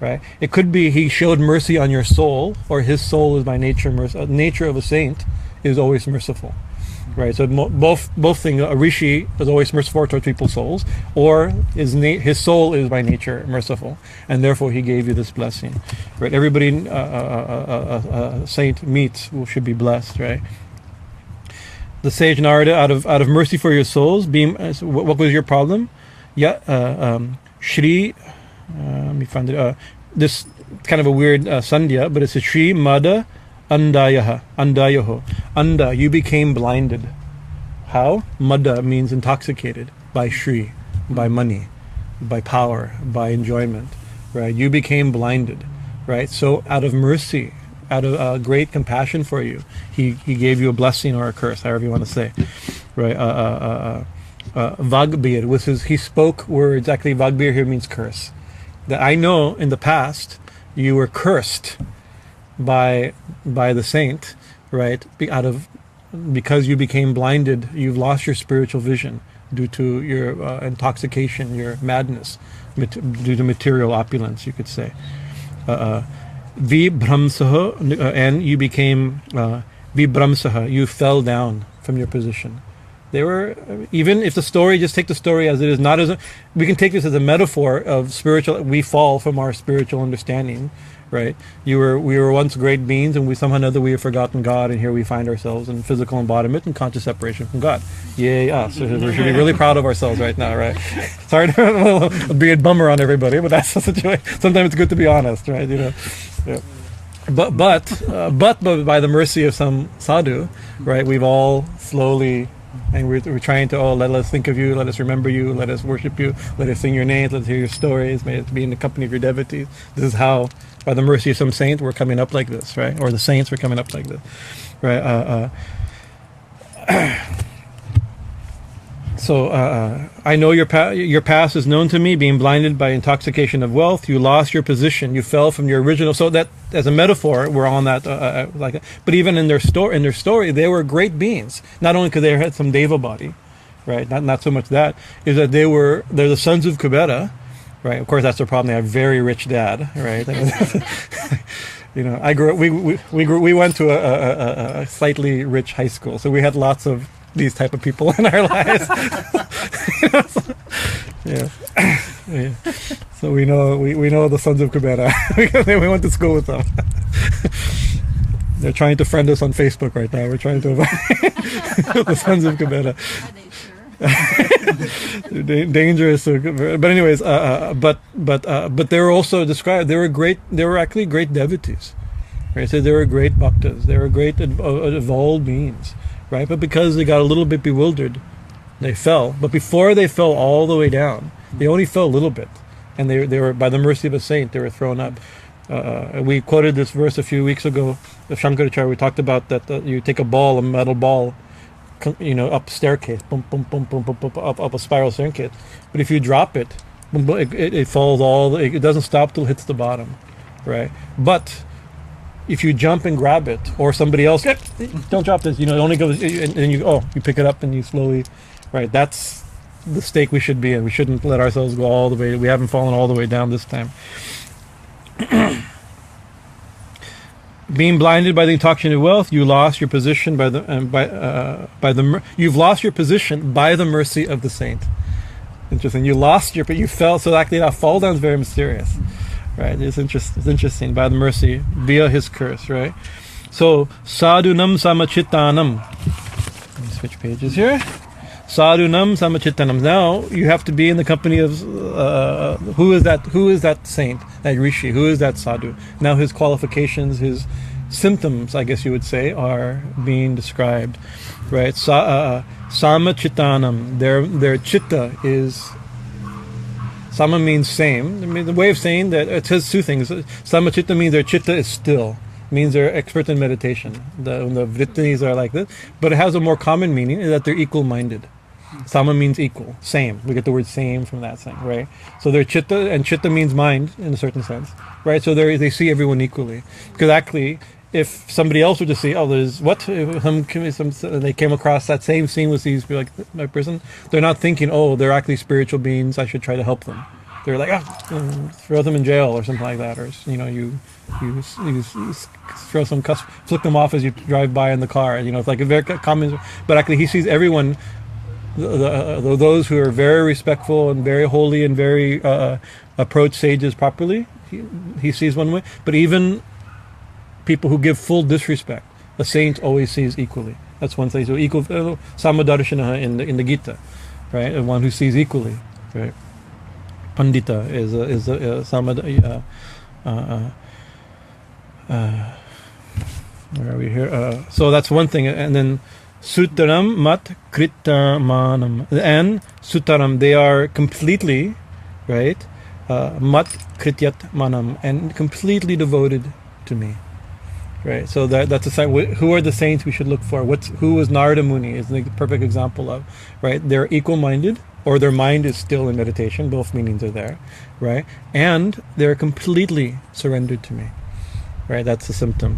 right? It could be he showed mercy on your soul, or his soul is by nature nature of a saint is always merciful, right? So both things. A rishi is always merciful towards people's souls, or his soul is by nature merciful, and therefore he gave you this blessing, right? Everybody a saint meets should be blessed, right? The sage Narada, out of mercy for your souls, what was your problem? Shri, let me find it. This kind of a weird sandhya, but it's a Shri Mada Andayaho. Anda, you became blinded. How? Mada means intoxicated by Shri, by money, by power, by enjoyment. Right? You became blinded. Right? So out of mercy, out of great compassion for you, he gave you a blessing or a curse, however you want to say, right? Vagbir, which is he spoke words. Actually, vagbir here means curse. That I know in the past you were cursed by the saint, right? Because you became blinded, you've lost your spiritual vision due to your intoxication, your madness, due to material opulence, you could say. Vibhamsaha, and you became vibhamsaha, you fell down from your position. They were, even if just take the story as it is, we can take this as a metaphor of spiritual, we fall from our spiritual understanding, right? We were once great beings, and somehow or another we have forgotten God, and here we find ourselves in physical embodiment and conscious separation from God. Yay us. So we should be really proud of ourselves right now, right? Sorry to be a bummer on everybody, but that's the situation. Sometimes it's good to be honest, right? Yeah. But by the mercy of some sadhu, right, we've all slowly, and we're trying to, let us think of you, let us remember you, let us worship you, let us sing your names, let us hear your stories, may it be in the company of your devotees. This is how, by the mercy of some saint, we're coming up like this, right? Or the saints were coming up like this, right? So I know your past is known to me, being blinded by intoxication of wealth. You lost your position. You fell from your original. So that, as a metaphor, we're on that like. But even in their story, they were great beings. Not only because they had some deva body, right? Not so much that is that they're the sons of Kubera, right? Of course, that's their problem. They have a very rich dad, right? I grew up. We went to a slightly rich high school, so we had lots of these type of people in our lives. Yeah. So we know the sons of Kubera. We went to school with them. They're trying to friend us on Facebook right now. We're trying to avoid the sons of Kubera. They're dangerous. But anyways, but they were also described. They were actually great devotees. Right? So they were great bhaktas. They were great evolved beings. Right, but because they got a little bit bewildered, they fell. But before they fell all the way down, they only fell a little bit, and they were, by the mercy of a saint, they were thrown up. We quoted this verse a few weeks ago of Shankaracharya. We talked about that you take a metal ball, up staircase, boom, boom, boom, boom, boom, boom, up a spiral staircase. But if you drop it, boom, boom, it falls it doesn't stop till it hits the bottom. right? But if you jump and grab it, or somebody else, don't drop this, it only goes, and then you pick it up and you slowly, right? That's the stake we should be in. We shouldn't let ourselves go all the way. We haven't fallen all the way down this time. Being blinded by the intoxication of wealth, you lost your position you've lost your position by the mercy of the saint. Interesting. You fell. So actually, that fall down is very mysterious, right? It's interesting. By the mercy, via his curse, right? So sadhunam samachittanam. Let me switch pages here. Sadhunam samachittanam. Now you have to be in the company of who is that saint, that rishi? Who is that sadhu? Now his qualifications, his symptoms, I guess you would say, are being described, right? Samachittanam. Their chitta is. Sama means same. I mean, the way of saying that, it says two things. Samachitta means their chitta is still. Means they're expert in meditation. The vrittanis are like this, but it has a more common meaning, is that they're equal-minded. Sama means equal, same. We get the word same from that thing, right? So their chitta, and chitta means mind in a certain sense, right? So they see everyone equally. Because actually, if somebody else were to see, there's what? They came across that same scene with these, like, my person, they're not thinking, they're actually spiritual beings, I should try to help them. They're like, throw them in jail or something like that, or you throw some flick them off as you drive by in the car. It's like a very common. But actually, he sees everyone. Those who are very respectful and very holy and very approach sages properly, he sees one way. But even people who give full disrespect, the saint always sees equally. That's one thing. So equal samadarshana in the Gita, right? And one who sees equally, right? Pandita is a samad. Where are we here? So that's one thing, and then sutaram mat kritamanam, and sutaram, they are completely, right? Mat krityat manam, and completely devoted to me, right? So that's a sign. Who are the saints we should look for? Who was Narada Muni is the perfect example of, right? They're equal-minded, or their mind is still in meditation. Both meanings are there, right? And they're completely surrendered to me, right? That's the symptom.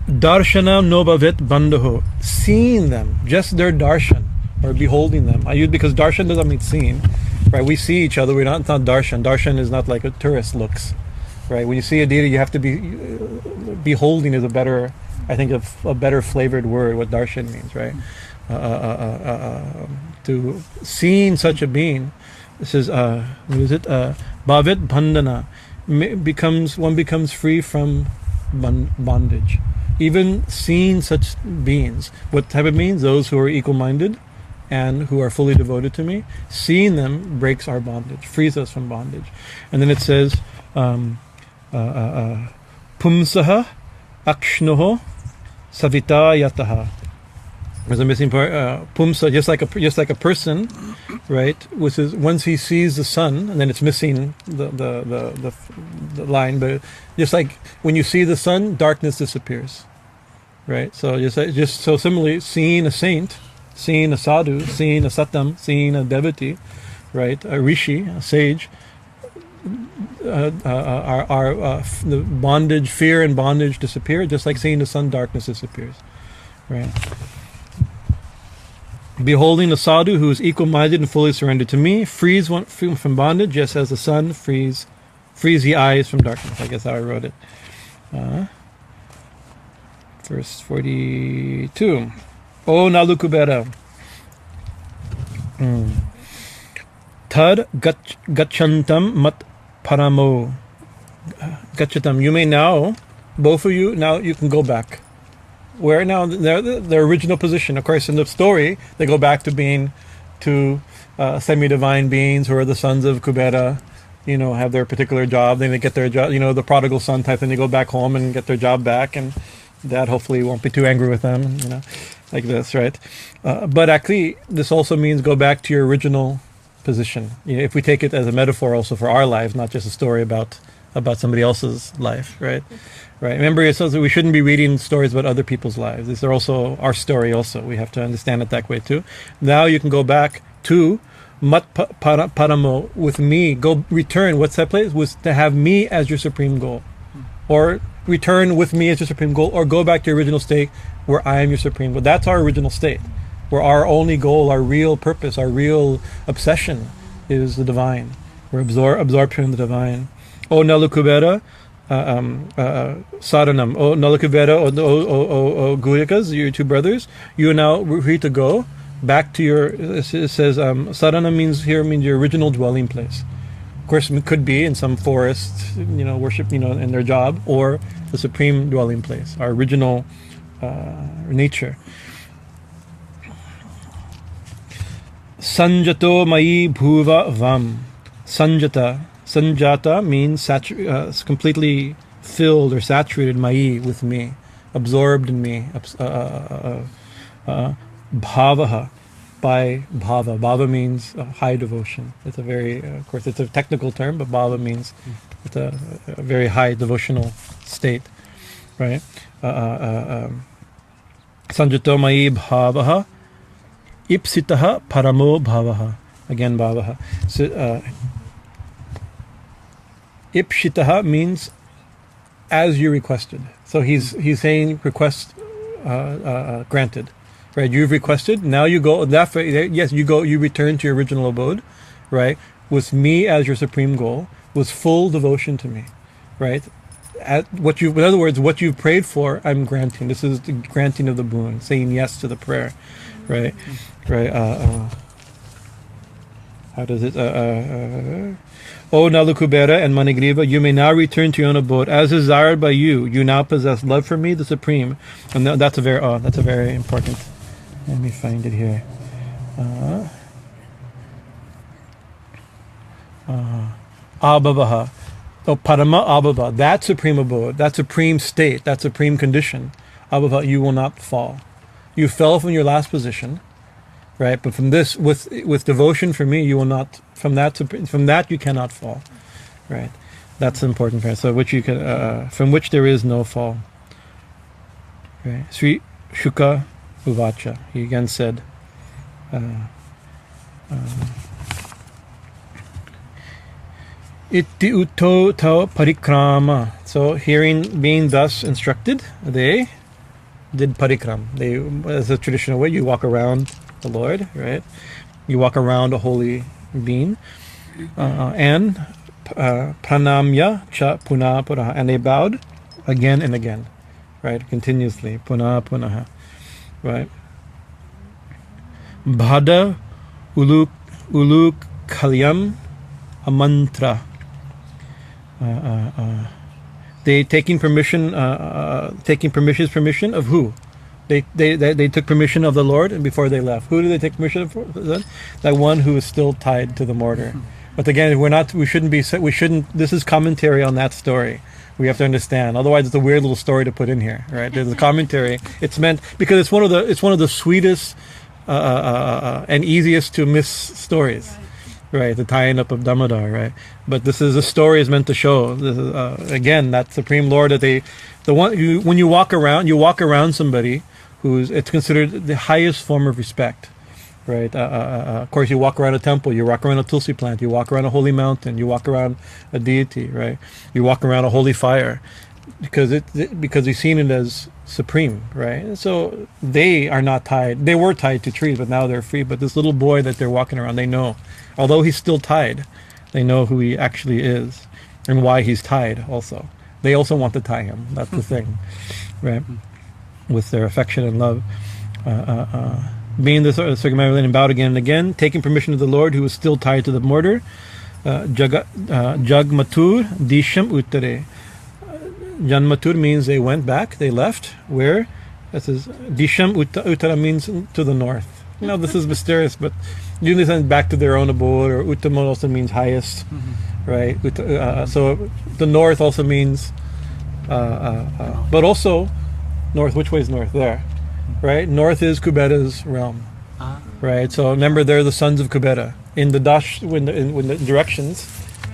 Darshanam no bhavet bandho, seeing them, just their darshan, or beholding them. I use, because darshan doesn't mean seeing, right? We see each other. It's not darshan. Darshan is not like a tourist looks, right? When you see a deity, you have to be beholding is a better flavored word. What darshan means, right? To seeing such a being, this is what is it? Bhavet bandhana, one becomes free from bondage. Even seeing such beings, what type of beings? Those who are equal-minded and who are fully devoted to me. Seeing them breaks our bondage, frees us from bondage. And then it says, pumsaha akshnoho savita yataha. There's a missing part. Pumsa, just like a person, right? Which is, once he sees the sun, and then it's missing the line. But just like when you see the sun, darkness disappears, right? So just so similarly, seeing a saint, seeing a sadhu, seeing a satam, seeing a devotee, right? A rishi, a sage. The bondage, fear, and bondage disappear. Just like seeing the sun, darkness disappears, right? Beholding a sadhu who is equal-minded and fully surrendered to me frees one from bondage, just as the sun frees the eyes from darkness. I guess how I wrote it. Verse 42. O Nalukubera. Tad gachantam mat paramo. Gachatam. You may now, both of you, now you can go back. Where now their original position. Of course, in the story, they go back to being semi-divine beings who are the sons of Kubera, have their particular job. Then they get their job, the prodigal son type, and they go back home and get their job back, and dad hopefully won't be too angry with them, like this, right? But actually, this also means go back to your original position. If we take it as a metaphor also for our lives, not just a story about somebody else's life, right? Right. Remember, it says that we shouldn't be reading stories about other people's lives. These are also our story also. We have to understand it that way too. Now you can go back to paramo, with me, go return. What's that place? Was to have me as your supreme goal, or return with me as your supreme goal, or go back to your original state where I am your supreme goal. That's our original state, where our only goal, our real purpose, our real obsession is the divine. We're absorption in the divine. O Nalukubera, Saranam. O Nalukubera, O Guhyakas, your two brothers, you are now free to go back to your, it says, Saranam means your original dwelling place. Of course, it could be in some forest, worship, in their job, or the supreme dwelling place, our original nature. Sanjato mai bhuva vam. Sanjata means completely filled or saturated mai with me, absorbed in me. Bhavaha, by bhava. Bhava means high devotion. It's a very, of course, it's a technical term, but bhava means it's a very high devotional state, right? Sanjato mai bhavaha, ipsitaha paramo bhavaha. Again, bhavaha. So, ipshitaha means as you requested. So he's saying request granted. Right, you've requested. Now you go. Yes, you go. You return to your original abode, right? With me as your supreme goal, with full devotion to me, right? In other words, what you prayed for, I'm granting. This is the granting of the boon, saying yes to the prayer, right? Right. How does it? O Nalukubera and Manigriva, you may now return to your own abode as desired by you. You now possess love for me, the supreme, and that's a very important. Let me find it here. Abhavaha. Oh, Parama Abhava. That supreme abode, that supreme state, that supreme condition. Abhava, you will not fall. You fell from your last position, right? But from this, with devotion for me, you will not. From that you cannot fall, right? That's the important part. So from which there is no fall. Right? Sri Shuka Uvacha. He again said, Itti utto tau parikrama. So being thus instructed, they did parikram. As a traditional way, you walk around the Lord, right? You walk around a holy being, and pranamya cha puna punaha, and they bowed again and again, right? Continuously, puna punaha. Right. Bhada uluk kalyam amantra. They taking permission of who? They took permission of the Lord, and before they left, who did they take permission for? That one who is still tied to the mortar. But again, we shouldn't. This is commentary on that story. We have to understand. Otherwise, it's a weird little story to put in here, right? There's a commentary. It's meant because it's one of the sweetest and easiest to miss stories, right? The tying up of Damodhara, right? But the story is meant to show again that Supreme Lord when you walk around somebody it's considered the highest form of respect. Right. Of course, you walk around a temple, you walk around a tulsi plant, you walk around a holy mountain, you walk around a deity, right? You walk around a holy fire, because you've seen it as supreme, right? And so they are not tied. They were tied to trees, but now they're free. But this little boy that they're walking around, they know, although he's still tied, they know who he actually is and why he's tied. Also, they also want to tie him. That's the thing, right? With their affection and love. Being the circumambulate and bowed again and again, taking permission of the Lord who was still tied to the mortar. Jagmatur disham uttare. Janmatur means they went back, they left. Where? This is disham uttara means to the north. This is mysterious, but usually send back to their own abode, or uttama also means highest, right? So the north also means, but also north. Which way is north? There. Right, north is Kubera's realm. Right, so remember they're the sons of Kubera. In the when the directions,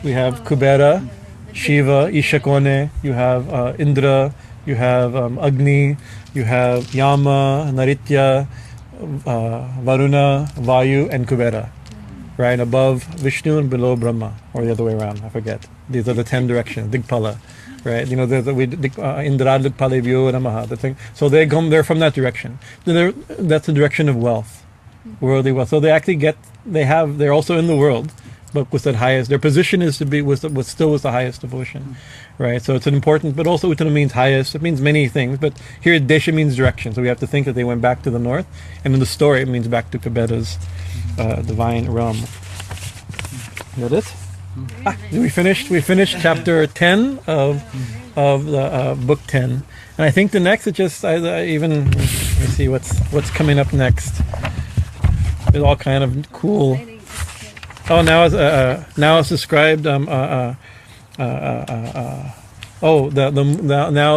we have Kubera, Shiva, Ishakone. You have Indra. You have Agni. You have Yama, Naritya, Varuna, Vayu, and Kubera. right? Above Vishnu and below Brahma, or the other way around. I forget. These are the 10 directions. Digpala, right? You know, Indra Digpalevyo Namaha. The thing. So they're from that direction. That's the direction of wealth, worldly wealth. So they actually they're also in the world, but with that highest. Their position is to be still with the highest devotion, right? So it's an important. But also Uttana means highest. It means many things. But here desha means direction. So we have to think that they went back to the north, and in the story it means back to Kabeta's divine realm. Is that it? We finished chapter 10 of the book 10, and I think the next let me see what's coming up next. It's all kind of cool. Oh, now it's described. Now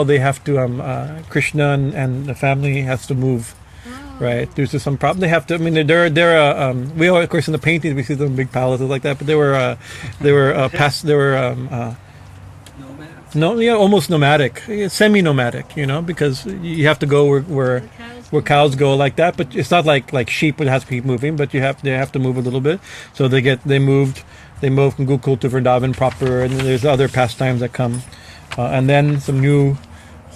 they have to. Krishna and the family has to move. Right, due to some problem, they have to. I mean, we of course in the paintings we see them in big palaces like that, but they were almost nomadic, semi-nomadic, you know, because you have to go where cows go like that, but it's not like sheep would have to keep moving, but they have to move a little bit. So they moved from Gokul to Vrindavan proper, and there's other pastimes that come, and then some new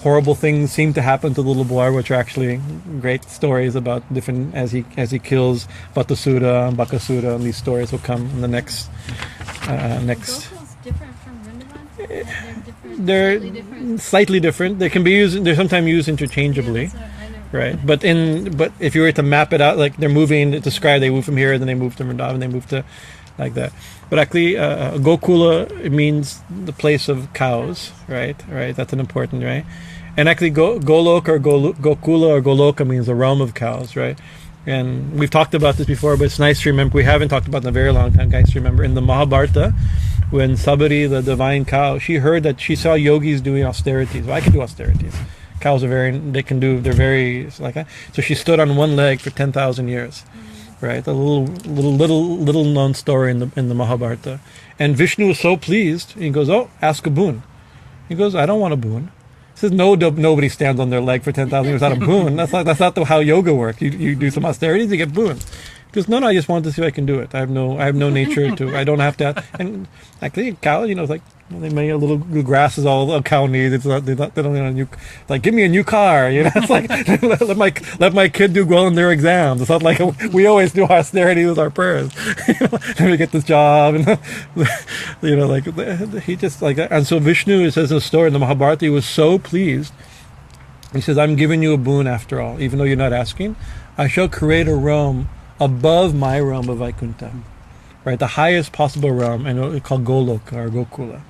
horrible things seem to happen to the little boy, which are actually great stories about different as he kills Vatasura and Bakasura, and these stories will come in the next. Gokul's different from Vrindavan? They're slightly different. They can be used. They're sometimes used interchangeably, right? But if you were to map it out, like they're moving to describe, they move from here, then they move to Vrindavan, they move to like that. But actually, Gokula, it means the place of cows, right? Right. That's an important, right? And actually, Golok or Gokula or Goloka means the realm of cows, right? And we've talked about this before, but it's nice to remember. We haven't talked about it in a very long time, guys. To remember in the Mahabharata, when Sabari, the divine cow, she heard that she saw yogis doing austerities. Well, I can do austerities. Cows are they're very like that. So she stood on one leg for 10,000 years. Right, a little known story in the Mahabharata, and Vishnu was so pleased. He goes, "Oh, ask a boon." He goes, "I don't want a boon." He says, "Nobody stands on their leg for 10,000 years without a boon. That's not how yoga works. You do some austerities, you get boons." He goes, "No, I just wanted to see if I can do it. I have no nature to. I don't have to." And actually, a cow, you know, it's like they make a little grass is all a cow needs. It's not, they don't need a new, like, give me a new car. You know, it's like let my kid do well in their exams. It's not like we always do austerity with our prayers. You know, let me get this job, and you know, like he just like that. And so Vishnu, it says in the story in the Mahabharata, he was so pleased. He says, "I'm giving you a boon after all, even though you're not asking. I shall create a realm above my realm of Vaikuntha." Right, the highest possible realm, and it's called Goloka or Gokula.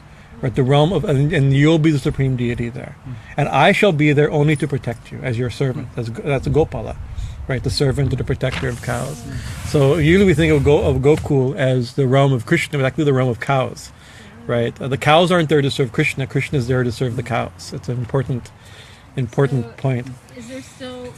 Right, the realm of, and you'll be the supreme deity there, and I shall be there only to protect you as your servant. That's a Gopala, right? The servant or the protector of cows. So usually we think of Gokul as the realm of Krishna, but actually the realm of cows, right? The cows aren't there to serve Krishna. Krishna is there to serve the cows. It's an important point. Is there still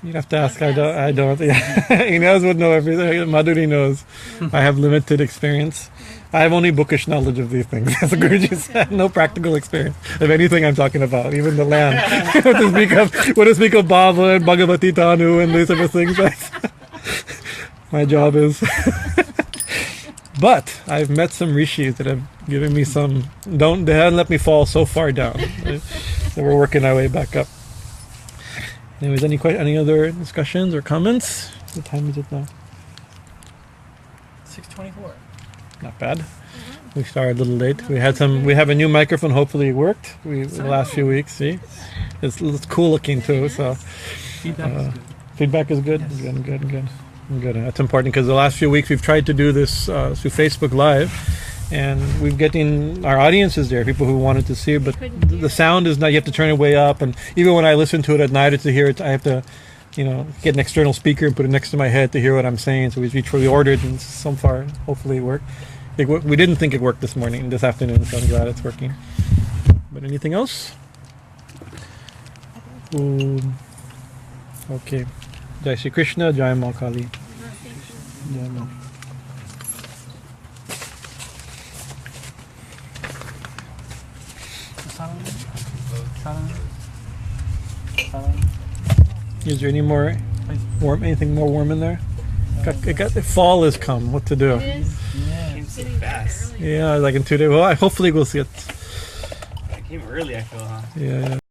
You'd have to ask. I don't. Yeah. Inez would know everything. Madhuri knows. I have limited experience. I have only bookish knowledge of these things. As Guruji said, no practical experience of anything I'm talking about, even the land. What to speak of Bhava and Bhagavati Tanu and these type of things. My job is. But I've met some rishis that have given me some. They haven't let me fall so far down. So we're working our way back up. Anyways, any other discussions or comments? What time is it now? 6:24. Not bad. We started a little late. We have a new microphone. Hopefully it worked. The last few weeks. See, it's cool looking too. So feedback is good. Yes. Good. That's important because the last few weeks we've tried to do this through Facebook Live, and we're getting our audiences there, people who wanted to see it, but the sound is not. You have to turn it way up, and even when I listen to it at night to hear it, I have to, get an external speaker and put it next to my head to hear what I'm saying. So we ordered, and so far, hopefully it worked. We didn't think it worked this afternoon, so I'm glad it's working. But anything else? Okay. Jai Shri Krishna, Jai Ma Kali. Jai Ma. Is there anything more warm in there? The fall has come. What to do? It is. Yeah. Came so Getting fast. early. Yeah, like in 2 days. Well, hopefully we'll see it. I came early, I feel, huh? Yeah.